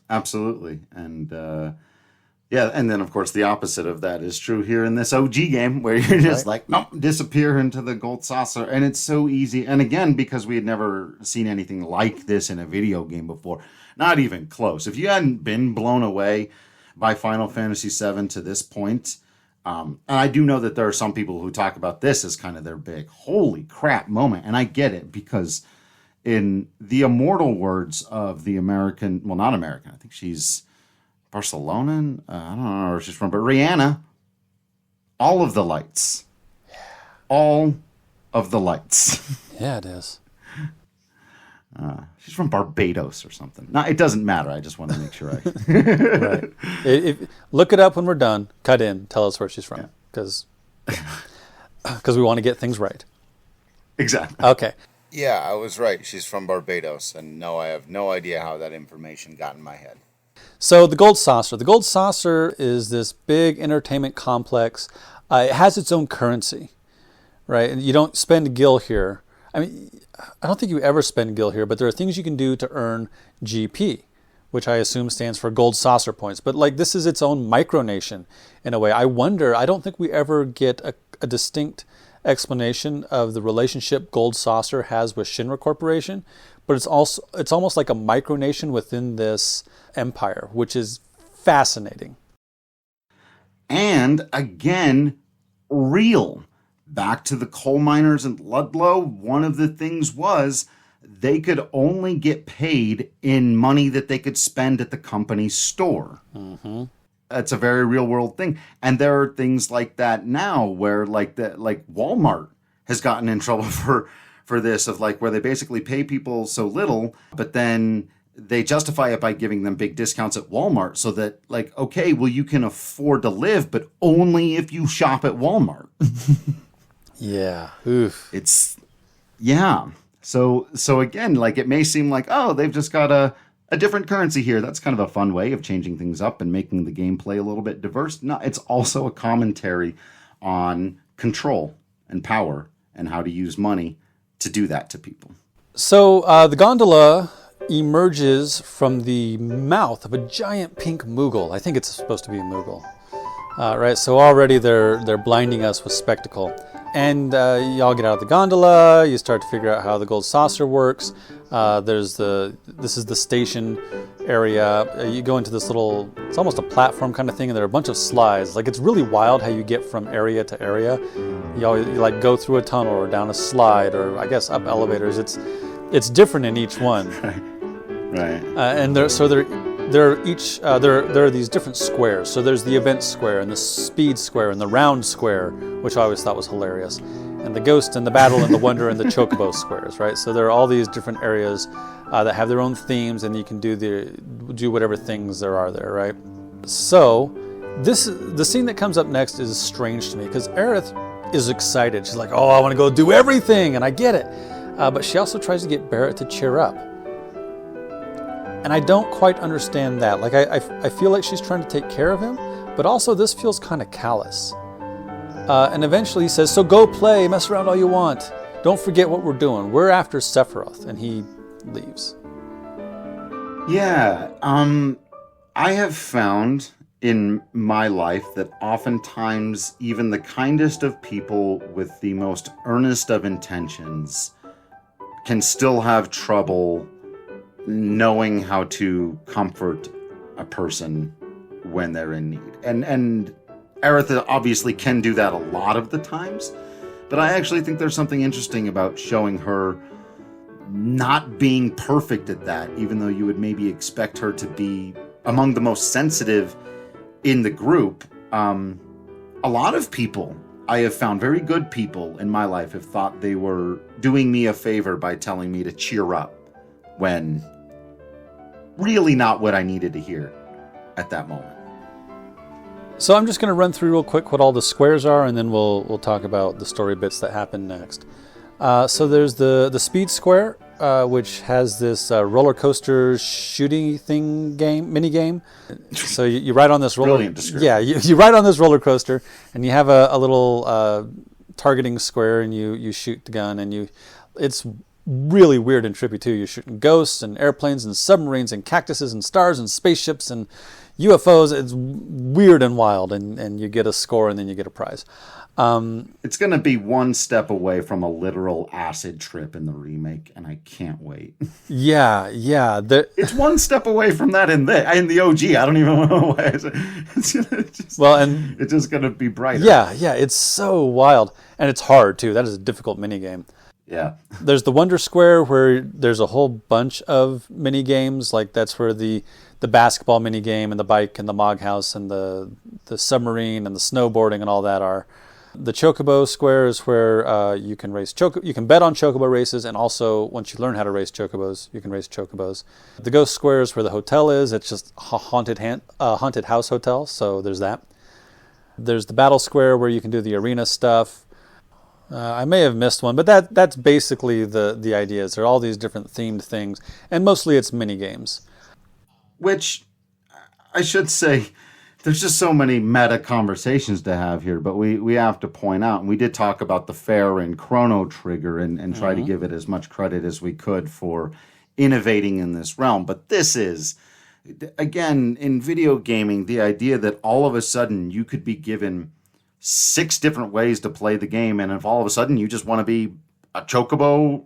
Speaker 1: absolutely. And then of course the opposite of that is true here in this OG game, where you're just like, nope, disappear into the Gold Saucer. And it's so easy. And again, because we had never seen anything like this in a video game before, not even close. If you hadn't been blown away by Final Fantasy VII to this point, and I do know that there are some people who talk about this as kind of their big holy crap moment. And I get it, because in the immortal words of the American, well, not American, I think she's Barcelonan, I don't know where she's from, but Rihanna, all of the lights. All of the lights.
Speaker 2: Yeah, it is.
Speaker 1: She's from Barbados or something. No, it doesn't matter. I just want to make sure I...
Speaker 2: Right. Look it up when we're done. Cut in. Tell us where she's from. Because we want to get things right.
Speaker 1: Exactly.
Speaker 2: Okay.
Speaker 3: Yeah, I was right. She's from Barbados. And no, I have no idea how that information got in my head.
Speaker 2: So the Gold Saucer. The Gold Saucer is this big entertainment complex. It has its own currency, right? And you don't spend gil here. I mean, I don't think you ever spend gil here, but there are things you can do to earn GP, which I assume stands for Gold Saucer points. But like, this is its own micronation in a way. I don't think we ever get a distinct explanation of the relationship Gold Saucer has with Shinra Corporation, but it's almost like a micronation within this empire, which is fascinating.
Speaker 1: And again, real. Back to the coal miners in Ludlow, one of the things was they could only get paid in money that they could spend at the company's store. Mm-hmm. That's a very real world thing. And there are things like that now where like Walmart has gotten in trouble for this, of like where they basically pay people so little, but then they justify it by giving them big discounts at Walmart so that like, okay, well, you can afford to live, but only if you shop at Walmart.
Speaker 2: Yeah. Oof.
Speaker 1: Yeah. So again, like it may seem like, oh, they've just got a different currency here. That's kind of a fun way of changing things up and making the gameplay a little bit diverse. No, it's also a commentary on control and power and how to use money to do that to people.
Speaker 2: So the gondola emerges from the mouth of a giant pink Moogle. I think it's supposed to be a Moogle. Right, so already they're blinding us with spectacle. And y'all get out of the gondola, you start to figure out how the gold saucer works. This is the station area. You go into this little, it's almost a platform kind of thing, and there are a bunch of slides. Like, it's really wild how you get from area to area. You like go through a tunnel or down a slide, or I guess up elevators. It's different in each one.
Speaker 1: Right.
Speaker 2: And there are these different squares. So there's the event square and the speed square and the round square, which I always thought was hilarious, and the ghost and the battle and the wonder and the chocobo squares, right? So there are all these different areas that have their own themes, and you can do whatever things there are there, right? So the scene that comes up next is strange to me because Aerith is excited. She's like, oh, I want to go do everything, and I get it. But she also tries to get Barrett to cheer up. And I don't quite understand that. Like, I feel like she's trying to take care of him, but also this feels kind of callous. And eventually he says, so go play, mess around all you want. Don't forget what we're doing. We're after Sephiroth. And he leaves.
Speaker 1: Yeah, I have found in my life that oftentimes even the kindest of people with the most earnest of intentions can still have trouble knowing how to comfort a person when they're in need. And Aerith obviously can do that a lot of the times, but I actually think there's something interesting about showing her not being perfect at that, even though you would maybe expect her to be among the most sensitive in the group. A lot of people I have found, very good people in my life, have thought they were doing me a favor by telling me to cheer up when really not what I needed to hear at that moment.
Speaker 2: So I'm just going to run through real quick what all the squares are, and then we'll talk about the story bits that happen next. So there's the speed square, which has this roller coaster shooting mini game. So you ride on this roller.
Speaker 1: Brilliant description.
Speaker 2: Yeah, you ride on this roller coaster, and you have a little targeting square, and you shoot the gun, and it's really weird and trippy too. You're shooting ghosts and airplanes and submarines and cactuses and stars and spaceships and UFOs. It's weird and wild, and you get a score and then you get a prize.
Speaker 1: It's going to be one step away from a literal acid trip in the remake, and I can't wait.
Speaker 2: Yeah.
Speaker 1: It's one step away from that in the OG. I don't even know why. It's just going to be brighter.
Speaker 2: Yeah, it's so wild, and it's hard too. That is a difficult mini game.
Speaker 1: Yeah.
Speaker 2: There's the Wonder Square, where there's a whole bunch of mini games. Like, that's where the basketball mini game and the bike and the Mog House and the submarine and the snowboarding and all that are. The Chocobo Square is where you can race you can bet on Chocobo races, and also once you learn how to race Chocobos, you can race Chocobos. The Ghost Square is where the hotel is. It's just a haunted house hotel, so there's that. There's the Battle Square, where you can do the arena stuff. I may have missed one, but that's basically the idea. Is there are all these different themed things, and mostly it's mini games.
Speaker 1: Which, I should say, there's just so many meta conversations to have here, but we have to point out, and we did talk about the Fair and Chrono Trigger and try to give it as much credit as we could for innovating in this realm. But this is, again, in video gaming, the idea that all of a sudden you could be given 6 different ways to play the game, and if all of a sudden you just want to be a chocobo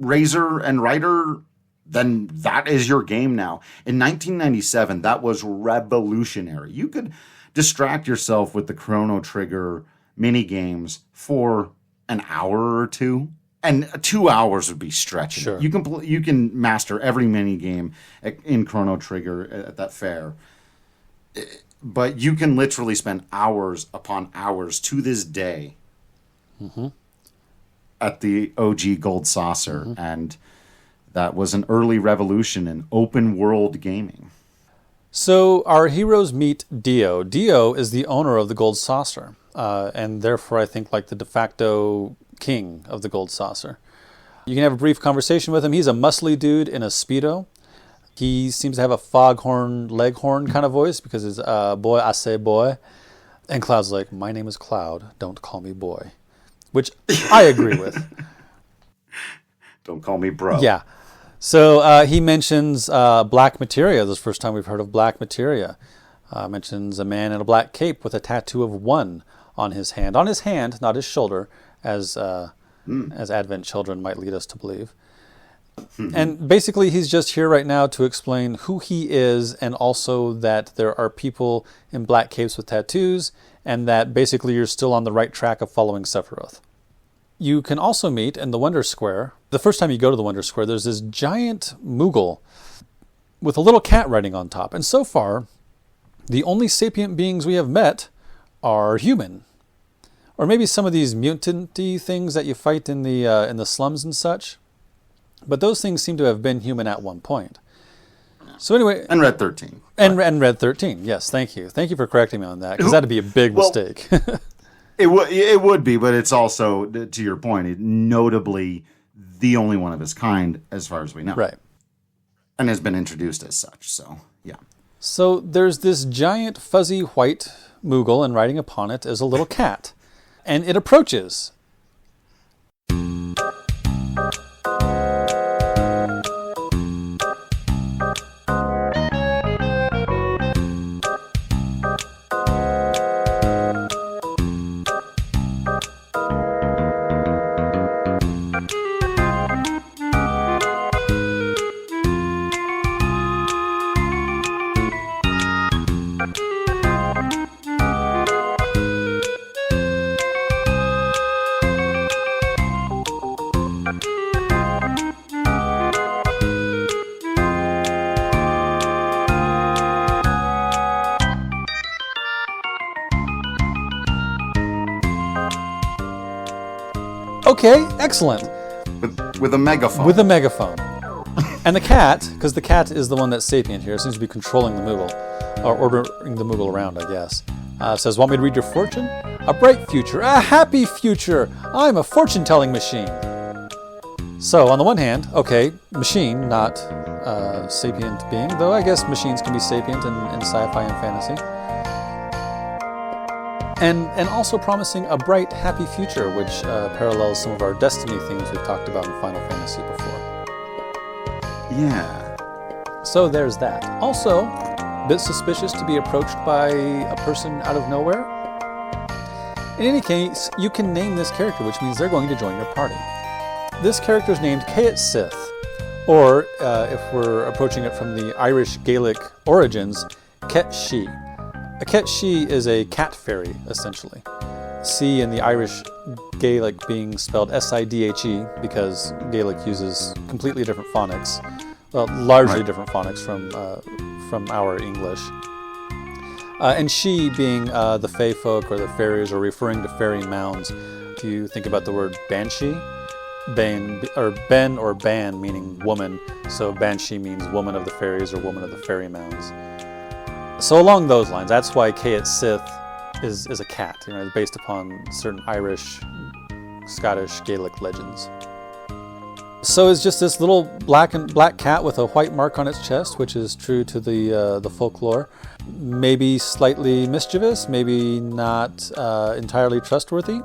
Speaker 1: Razor and Rider, then that is your game now. In 1997, that was revolutionary. You could distract yourself with the Chrono Trigger mini games for an hour or two, and 2 hours would be stretching.
Speaker 2: Sure.
Speaker 1: You can master every mini game in Chrono Trigger at that fair, but you can literally spend hours upon hours to this day at the OG Gold Saucer, and that was an early revolution in open world gaming.
Speaker 2: So our heroes meet Dio. Dio is the owner of the Gold Saucer, and therefore I think like the de facto king of the Gold Saucer. You can have a brief conversation with him. He's a muscly dude in a Speedo. He seems to have a foghorn, leghorn kind of voice because it's boy, I say boy. And Cloud's like, my name is Cloud, don't call me boy. Which I agree with.
Speaker 1: Don't call me bro.
Speaker 2: Yeah. So he mentions black materia. This is the first time we've heard of black materia. Mentions a man in a black cape with a tattoo of 1 on his hand. On his hand, not his shoulder, as Advent children might lead us to believe. And basically he's just here right now to explain who he is, and also that there are people in black capes with tattoos, and that basically you're still on the right track of following Sephiroth. You can also meet in the Wonder Square. The first time you go to the Wonder Square, there's this giant Moogle with a little cat riding on top. And so far, the only sapient beings we have met are human. Or maybe some of these mutant-y things that you fight in the slums and such. But those things seem to have been human at one point. So anyway...
Speaker 1: And Red 13.
Speaker 2: And Red 13, yes, thank you. Thank you for correcting me on that, because that'd be a big mistake.
Speaker 1: It would be, but it's also, to your point, notably the only one of its kind as far as we know.
Speaker 2: Right.
Speaker 1: And has been introduced as such, so yeah.
Speaker 2: So there's this giant fuzzy white Moogle, and riding upon it is a little cat. And it approaches. Okay, excellent.
Speaker 1: With a megaphone.
Speaker 2: With a megaphone. And the cat, because the cat is the one that's sapient here, seems to be controlling the Moogle, or ordering the Moogle around, I guess. Says, want me to read your fortune? A bright future, a happy future. I'm a fortune-telling machine. So, on the one hand, okay, machine, not sapient being, though I guess machines can be sapient in sci-fi and fantasy. And also promising a bright, happy future, which parallels some of our Destiny themes we've talked about in Final Fantasy before.
Speaker 1: Yeah.
Speaker 2: So there's that. Also, a bit suspicious to be approached by a person out of nowhere. In any case, you can name this character, which means they're going to join your party. This character is named Kayet Sith, or if we're approaching it from the Irish Gaelic origins, Ket Shi. A Ket Shi is a cat fairy, essentially. C in the Irish Gaelic being spelled S-I-D-H-E, because Gaelic uses completely different phonics. Well, largely different phonics from our English. And Shi being the Fey folk or the fairies, or referring to fairy mounds. If you think about the word banshee, Ben or ban meaning woman, so banshee means woman of the fairies or woman of the fairy mounds. So along those lines, that's why Kayet Sith is a cat, it's based upon certain Irish, Scottish, Gaelic legends. So it's just this little black cat with a white mark on its chest, which is true to the folklore. Maybe slightly mischievous, maybe not entirely trustworthy.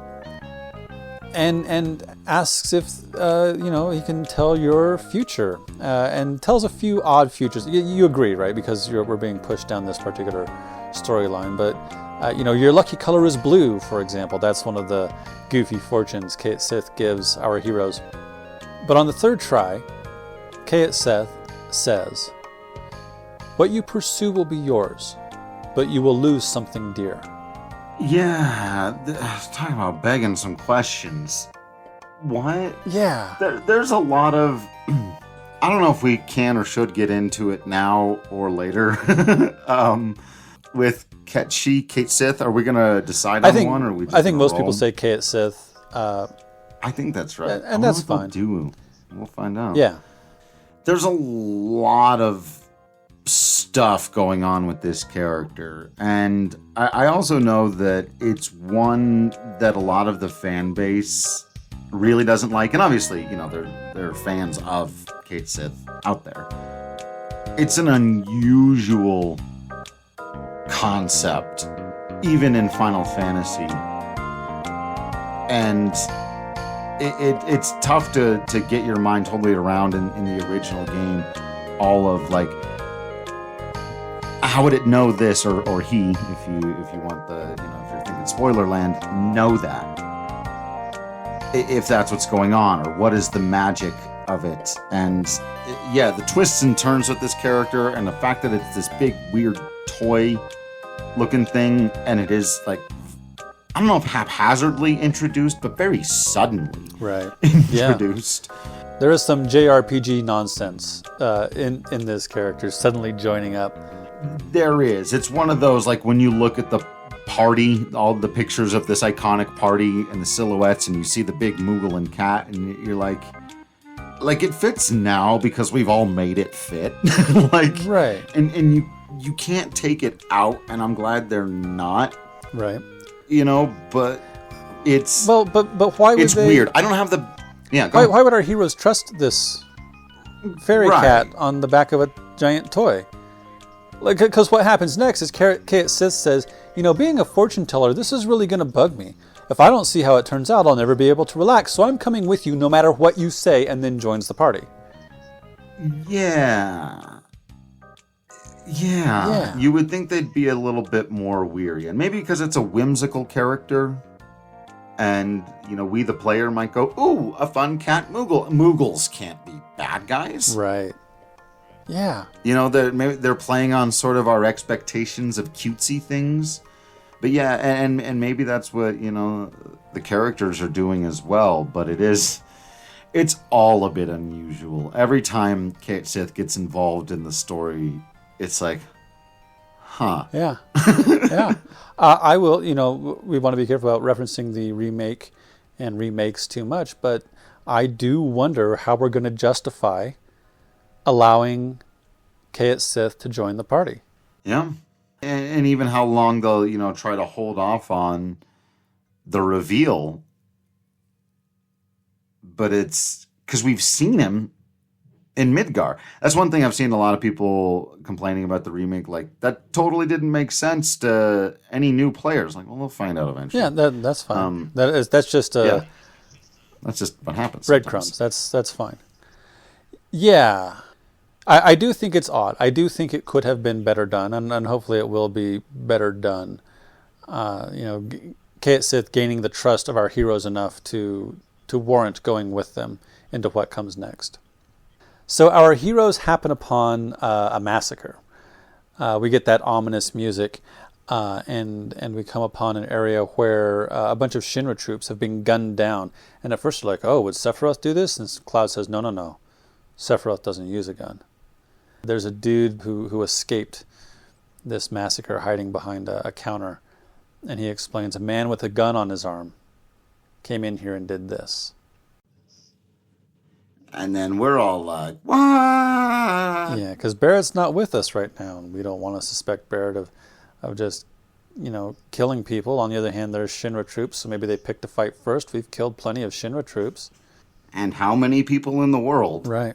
Speaker 2: And asks if he can tell your future, and tells a few odd futures. You agree, right? Because we're being pushed down this particular storyline. But your lucky color is blue, for example. That's one of the goofy fortunes Kayet Sith gives our heroes. But on the third try, Seth says, "What you pursue will be yours, but you will lose something dear."
Speaker 1: Yeah, talking about begging some questions. What?
Speaker 2: Yeah.
Speaker 1: There's a lot of... I don't know if we can or should get into it now or later. With Kate Sith, are we going to decide on one? Or are we just
Speaker 2: I think
Speaker 1: gonna
Speaker 2: most
Speaker 1: roll?
Speaker 2: people say Sith.
Speaker 1: I think that's right.
Speaker 2: And that's fine.
Speaker 1: We'll find out.
Speaker 2: Yeah.
Speaker 1: There's a lot of stuff going on with this character. And I also know that it's one that a lot of the fan base really doesn't like. And obviously, there are fans of Kate Sith out there. It's an unusual concept, even in Final Fantasy. And it's tough to get your mind totally around in the original game. All of, like, how would it know this, or he, if you want the, if you're thinking spoiler land, know that. If that's what's going on, or what is the magic of it. And yeah, the twists and turns with this character, and the fact that it's this big, weird toy looking thing, and it is, like, I don't know if haphazardly introduced, but very suddenly introduced.
Speaker 2: Yeah. There is some JRPG nonsense in this character suddenly joining up.
Speaker 1: There is. It's one of those, like, when you look at the party, all the pictures of this iconic party and the silhouettes, and you see the big Moogle and cat, and you're like it fits now because we've all made it fit. Like, right. And you can't take it out, and I'm glad they're not.
Speaker 2: Right.
Speaker 1: But it's...
Speaker 2: Well, but why would
Speaker 1: it's weird. I don't have the... Yeah, go
Speaker 2: why would our heroes trust this fairy cat on the back of a giant toy? Like, because what happens next is Kate Sith says, being a fortune teller, this is really going to bug me. If I don't see how it turns out, I'll never be able to relax. So I'm coming with you no matter what you say, and then joins the party.
Speaker 1: Yeah. You would think they'd be a little bit more weary. And maybe because it's a whimsical character, and, we the player might go, ooh, a fun cat Moogle. Moogles can't be bad guys.
Speaker 2: Right. Yeah.
Speaker 1: They're playing on sort of our expectations of cutesy things. But yeah, and maybe that's what, the characters are doing as well. But it's all a bit unusual. Every time Kate Sith gets involved in the story, it's like, huh.
Speaker 2: Yeah. Yeah. I will, we want to be careful about referencing the remake and remakes too much, but I do wonder how we're going to justify allowing Kate Sith to join the party.
Speaker 1: Yeah. And even how long they'll, try to hold off on the reveal. But it's because we've seen him in Midgar. That's one thing I've seen a lot of people complaining about the remake. Like, that totally didn't make sense to any new players. Like, well, we'll find out eventually.
Speaker 2: Yeah, that's fine. That's just
Speaker 1: that's just what happens.
Speaker 2: Breadcrumbs. That's fine. Yeah. I do think it's odd. I do think it could have been better done, and hopefully it will be better done. Kate Sith gaining the trust of our heroes enough to warrant going with them into what comes next. So our heroes happen upon a massacre. We get that ominous music, and we come upon an area where a bunch of Shinra troops have been gunned down. And at first they're like, oh, would Sephiroth do this? And Cloud says, no. Sephiroth doesn't use a gun. There's a dude who escaped this massacre hiding behind a counter. And he explains, a man with a gun on his arm came in here and did this.
Speaker 1: And then we're all like, what?
Speaker 2: Yeah, because Barrett's not with us right now, and we don't want to suspect Barrett of just, killing people. On the other hand, there's Shinra troops, so maybe they picked a fight first. We've killed plenty of Shinra troops.
Speaker 1: And how many people in the world?
Speaker 2: Right.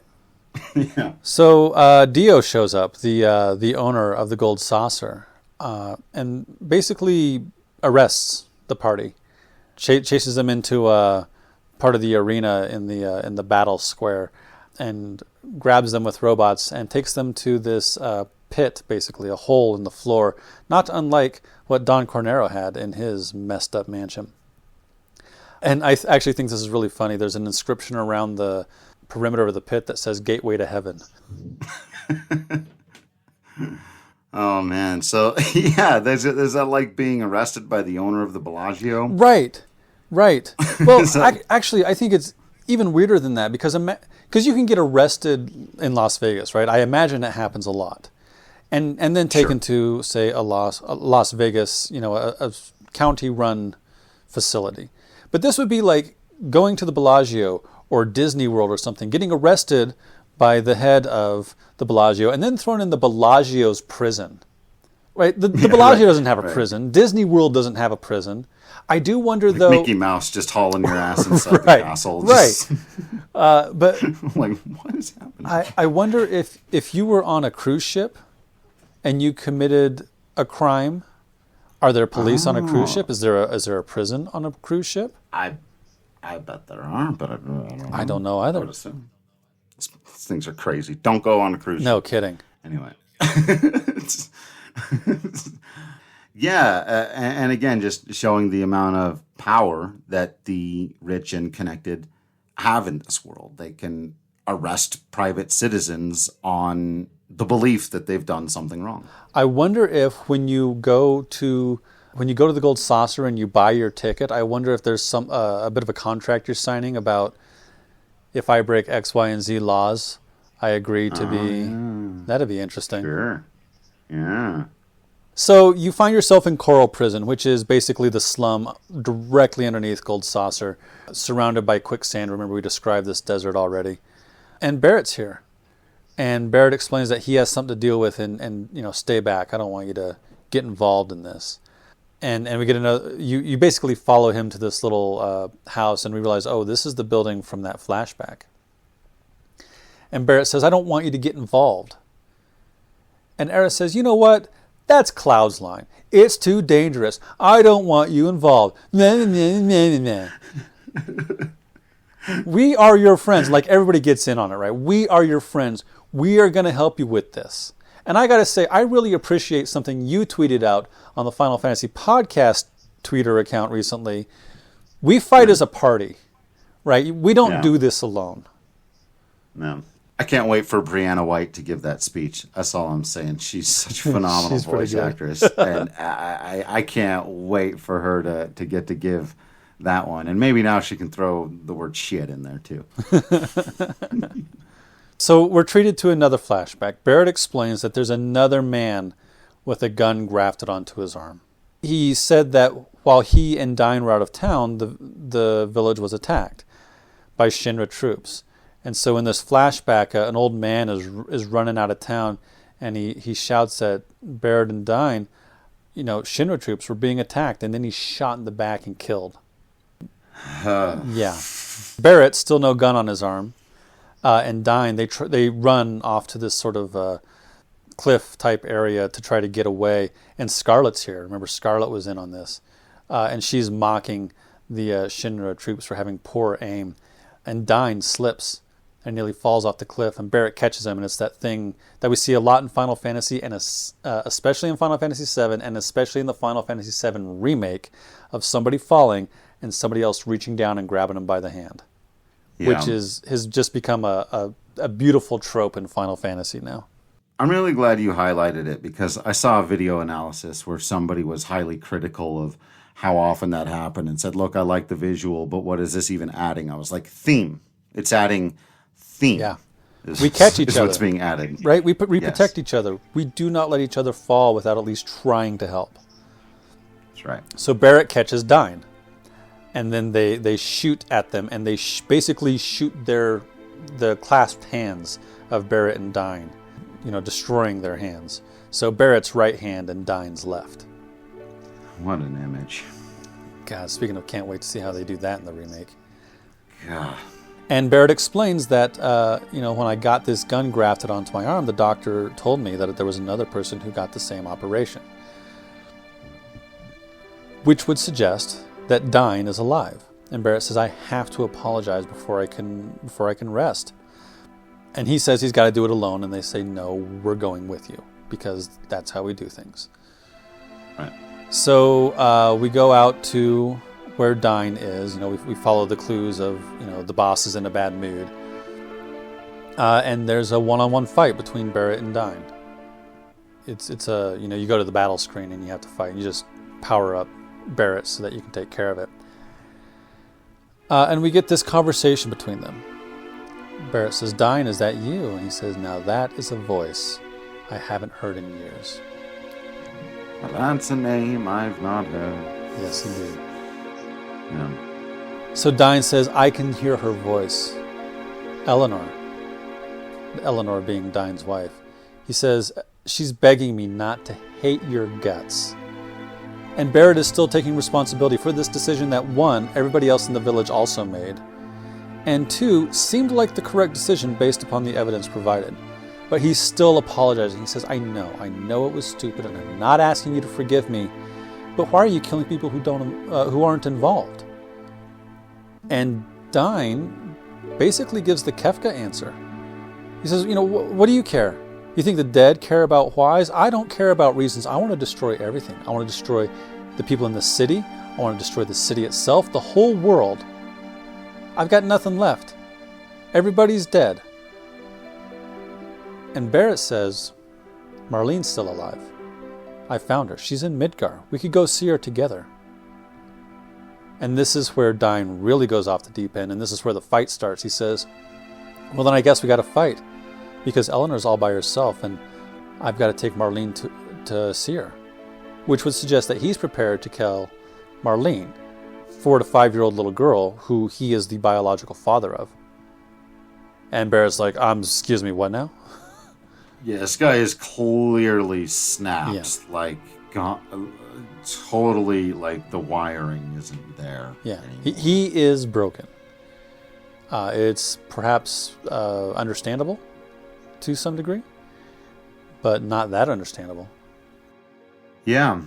Speaker 1: Yeah.
Speaker 2: So Dio shows up, the owner of the Gold Saucer, and basically arrests the party, chases them into part of the arena in the battle square, and grabs them with robots and takes them to this pit, basically a hole in the floor, not unlike what Don Cornero had in his messed up mansion. And I actually think this is really funny. There's an inscription around the perimeter of the pit that says "Gateway to Heaven."
Speaker 1: Oh man, so yeah, there's that like being arrested by the owner of the Bellagio.
Speaker 2: Right. Well,
Speaker 1: So-
Speaker 2: actually, I think it's even weirder than that because you can get arrested in Las Vegas, right? I imagine it happens a lot, and then taken to say a Las Vegas, a county-run facility. But this would be like going to the Bellagio or Disney World or something, getting arrested by the head of the Bellagio, and then thrown in the Bellagio's prison. Right? The Bellagio doesn't have a prison. Disney World doesn't have a prison. I do wonder, though...
Speaker 1: Mickey Mouse just hauling your ass inside the castle.
Speaker 2: Right. But
Speaker 1: Like, what is happening?
Speaker 2: I wonder if you were on a cruise ship and you committed a crime, are there police on a cruise ship? Is there a prison on a cruise ship?
Speaker 1: I bet there are, but I don't know.
Speaker 2: I don't know
Speaker 1: I
Speaker 2: either.
Speaker 1: would assume. These things are crazy. Don't go on a cruise ship.
Speaker 2: No kidding.
Speaker 1: Anyway. Yeah, and again, just showing the amount of power that the rich and connected have in this world. They can arrest private citizens on the belief that they've done something wrong.
Speaker 2: I wonder if when you go to the Gold Saucer and you buy your ticket, I wonder if there's a bit of a contract you're signing about if I break X, Y, and Z laws, I agree to be. That'd be interesting.
Speaker 1: Sure. Yeah.
Speaker 2: So you find yourself in Coral Prison, which is basically the slum directly underneath Gold Saucer, surrounded by quicksand. Remember, we described this desert already. And Barrett's here. And Barrett explains that he has something to deal with and stay back. I don't want you to get involved in this. And we get another, you basically follow him to this little house, and we realize, oh, this is the building from that flashback. And Barrett says, I don't want you to get involved. And Eris says, you know what? That's Cloud's line. It's too dangerous. I don't want you involved. We are your friends. Like, everybody gets in on it, right? We are your friends. We are going to help you with this. And I got to say, I really appreciate something you tweeted out on the Final Fantasy Podcast Twitter account recently. We fight as a party, right? We don't do this alone.
Speaker 1: No. I can't wait for Brianna White to give that speech. That's all I'm saying. She's such a phenomenal voice actress. And I can't wait for her to get to give that one. And maybe now she can throw the word shit in there too.
Speaker 2: So we're treated to another flashback. Barrett explains that there's another man with a gun grafted onto his arm. He said that while he and Dyne were out of town, the village was attacked by Shinra troops. And so in this flashback, an old man is running out of town, and he shouts at Barrett and Dyne, Shinra troops were being attacked, and then he's shot in the back and killed. Yeah. Barrett, still no gun on his arm, and Dyne, they run off to this sort of cliff-type area to try to get away. And Scarlet's here. Remember, Scarlet was in on this. And she's mocking the Shinra troops for having poor aim. And Dyne slips and nearly falls off the cliff, and Barrett catches him, and it's that thing that we see a lot in Final Fantasy, and especially in Final Fantasy VII, and especially in the Final Fantasy VII remake, of somebody falling and somebody else reaching down and grabbing him by the hand, which has just become a beautiful trope in Final Fantasy now.
Speaker 1: I'm really glad you highlighted it, because I saw a video analysis where somebody was highly critical of how often that happened and said, look, I like the visual, but what is this even adding? I was like, theme. It's adding theme.
Speaker 2: Yeah. We catch each other.
Speaker 1: What's being added.
Speaker 2: Right? We protect each other. We do not let each other fall without at least trying to help.
Speaker 1: That's right.
Speaker 2: So Barrett catches Dyne, and then they shoot at them, and they basically shoot the clasped hands of Barrett and Dyne, destroying their hands. So Barrett's right hand and Dyne's left.
Speaker 1: What an image.
Speaker 2: God, speaking of, can't wait to see how they do that in the remake.
Speaker 1: God.
Speaker 2: And Barrett explains that, when I got this gun grafted onto my arm, the doctor told me that there was another person who got the same operation. Which would suggest that Dyne is alive. And Barrett says, I have to apologize before I can rest. And he says he's got to do it alone, and they say, no, we're going with you, because that's how we do things.
Speaker 1: Right.
Speaker 2: So we go out to where Dyne is. We follow the clues of, the boss is in a bad mood. And there's a one-on-one fight between Barrett and Dyne. It's a, you go to the battle screen and you have to fight. You just power up Barrett so that you can take care of it. And we get this conversation between them. Barrett says, "Dyne, is that you?" And he says, "Now that is a voice I haven't heard in years."
Speaker 1: Well, that's a name I've not heard.
Speaker 2: Yes, indeed.
Speaker 1: Yeah.
Speaker 2: So Dyne says, "I can hear her voice. Eleanor." Eleanor being Dyne's wife. He says, "She's begging me not to hate your guts." And Barrett is still taking responsibility for this decision that, one, everybody else in the village also made, and two, seemed like the correct decision based upon the evidence provided. But he's still apologizing. He says, I know it was stupid, and I'm not asking you to forgive me, but why are you killing people who aren't involved?" And Dyne basically gives the Kefka answer. He says, what do you care? You think the dead care about whys? I don't care about reasons. I want to destroy everything. I want to destroy the people in the city. I want to destroy the city itself, the whole world. I've got nothing left. Everybody's dead. And Barrett says, "Marlene's still alive. I found her. She's in Midgar. We could go see her together." And this is where Dyne really goes off the deep end, and this is where the fight starts. He says, "Well, then I guess we got to fight, because Eleanor's all by herself, and I've got to take Marlene to see her," which would suggest that he's prepared to kill Marlene, 4 to 5-year-old little girl who he is the biological father of. And Barrett's like, excuse me, what now?
Speaker 1: Yeah, this guy is clearly snapped.
Speaker 2: Yeah.
Speaker 1: Like, totally, like, the wiring isn't there.
Speaker 2: Yeah, he is broken. It's perhaps understandable to some degree, but not that understandable.
Speaker 1: Yeah.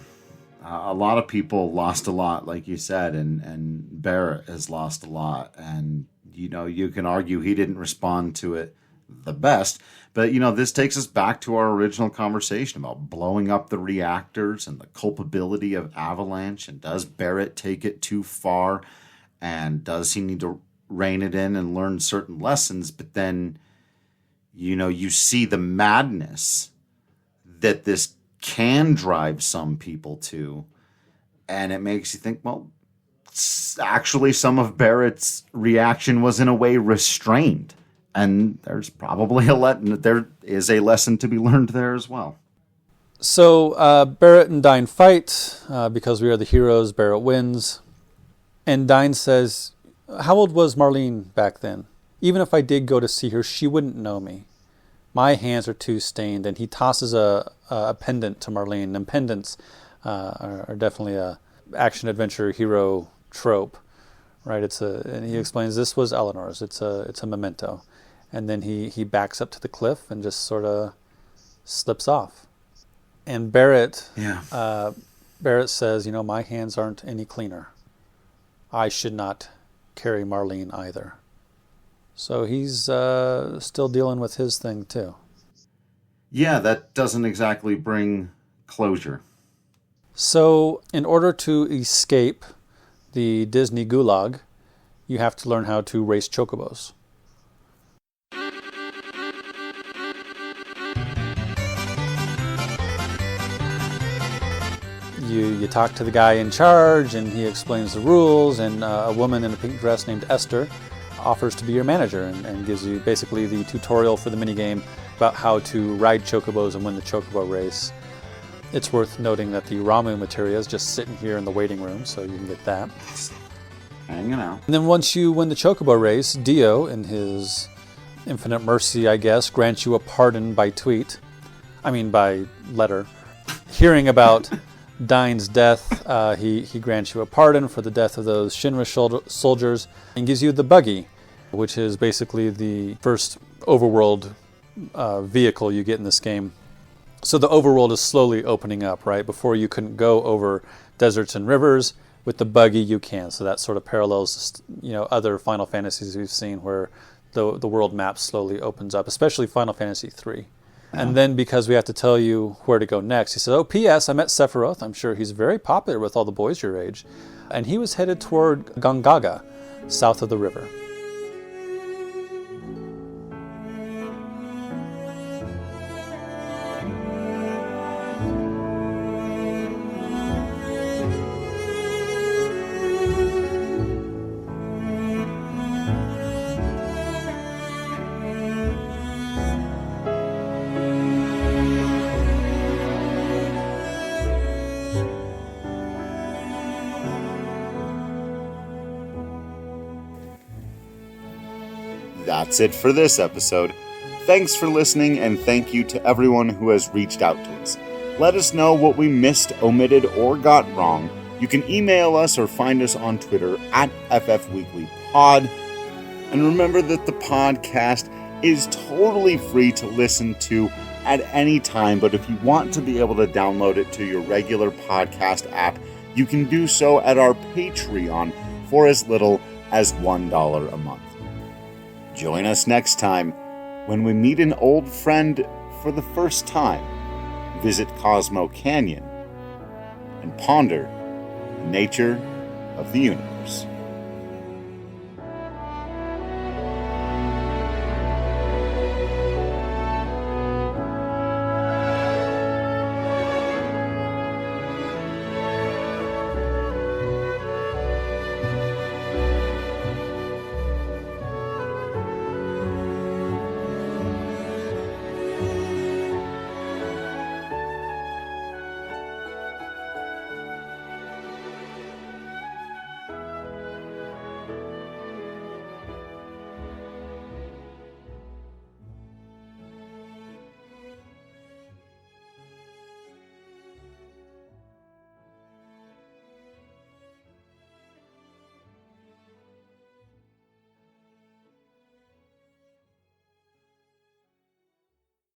Speaker 1: A lot of people lost a lot, like you said, and Barrett has lost a lot. And, you can argue he didn't respond to it the best. But, this takes us back to our original conversation about blowing up the reactors and the culpability of Avalanche. And does Barrett take it too far? And does he need to rein it in and learn certain lessons? But then, you see the madness that this can drive some people to. And it makes you think, well, actually some of Barrett's reaction was in a way restrained. And there's probably there is a lesson to be learned there as well.
Speaker 2: So Barrett and Dyne fight because we are the heroes. Barrett wins. And Dyne says, "How old was Marlene back then? Even if I did go to see her, she wouldn't know me. My hands are too stained." And he tosses a pendant to Marlene. And pendants are definitely a action-adventure hero trope, right? And he explains this was Eleanor's. It's a memento. And then he backs up to the cliff and just sort of slips off. And Barrett says, "My hands aren't any cleaner. I should not carry Marlene either." So he's still dealing with his thing too.
Speaker 1: Yeah, that doesn't exactly bring closure.
Speaker 2: So in order to escape the Disney gulag, you have to learn how to race chocobos. You talk to the guy in charge, and he explains the rules, and a woman in a pink dress named Esther offers to be your manager and gives you basically the tutorial for the minigame about how to ride chocobos and win the chocobo race. It's worth noting that the Ramu materia is just sitting here in the waiting room, so you can get that.
Speaker 1: Hanging out.
Speaker 2: And then once you win the chocobo race, Dio, in his infinite mercy, I guess, grants you a pardon by letter. Hearing about Dyne's death, he grants you a pardon for the death of those Shinra soldiers and gives you the buggy, which is basically the first overworld vehicle you get in this game. So the overworld is slowly opening up, right? Before you couldn't go over deserts and rivers. With the buggy you can. So that sort of parallels, other Final Fantasies we've seen where the world map slowly opens up, especially Final Fantasy III. And then because we have to tell you where to go next, he says, "Oh, P.S. I met Sephiroth. I'm sure he's very popular with all the boys your age. And he was headed toward Gongaga, south of the river."
Speaker 3: That's it for this episode. Thanks for listening, and thank you to everyone who has reached out to us. Let us know what we missed, omitted, or got wrong. You can email us or find us on Twitter at FFWeeklyPod. And remember that the podcast is totally free to listen to at any time, but if you want to be able to download it to your regular podcast app, you can do so at our Patreon for as little as $1 a month. Join us next time when we meet an old friend for the first time, visit Cosmo Canyon, and ponder the nature of the universe.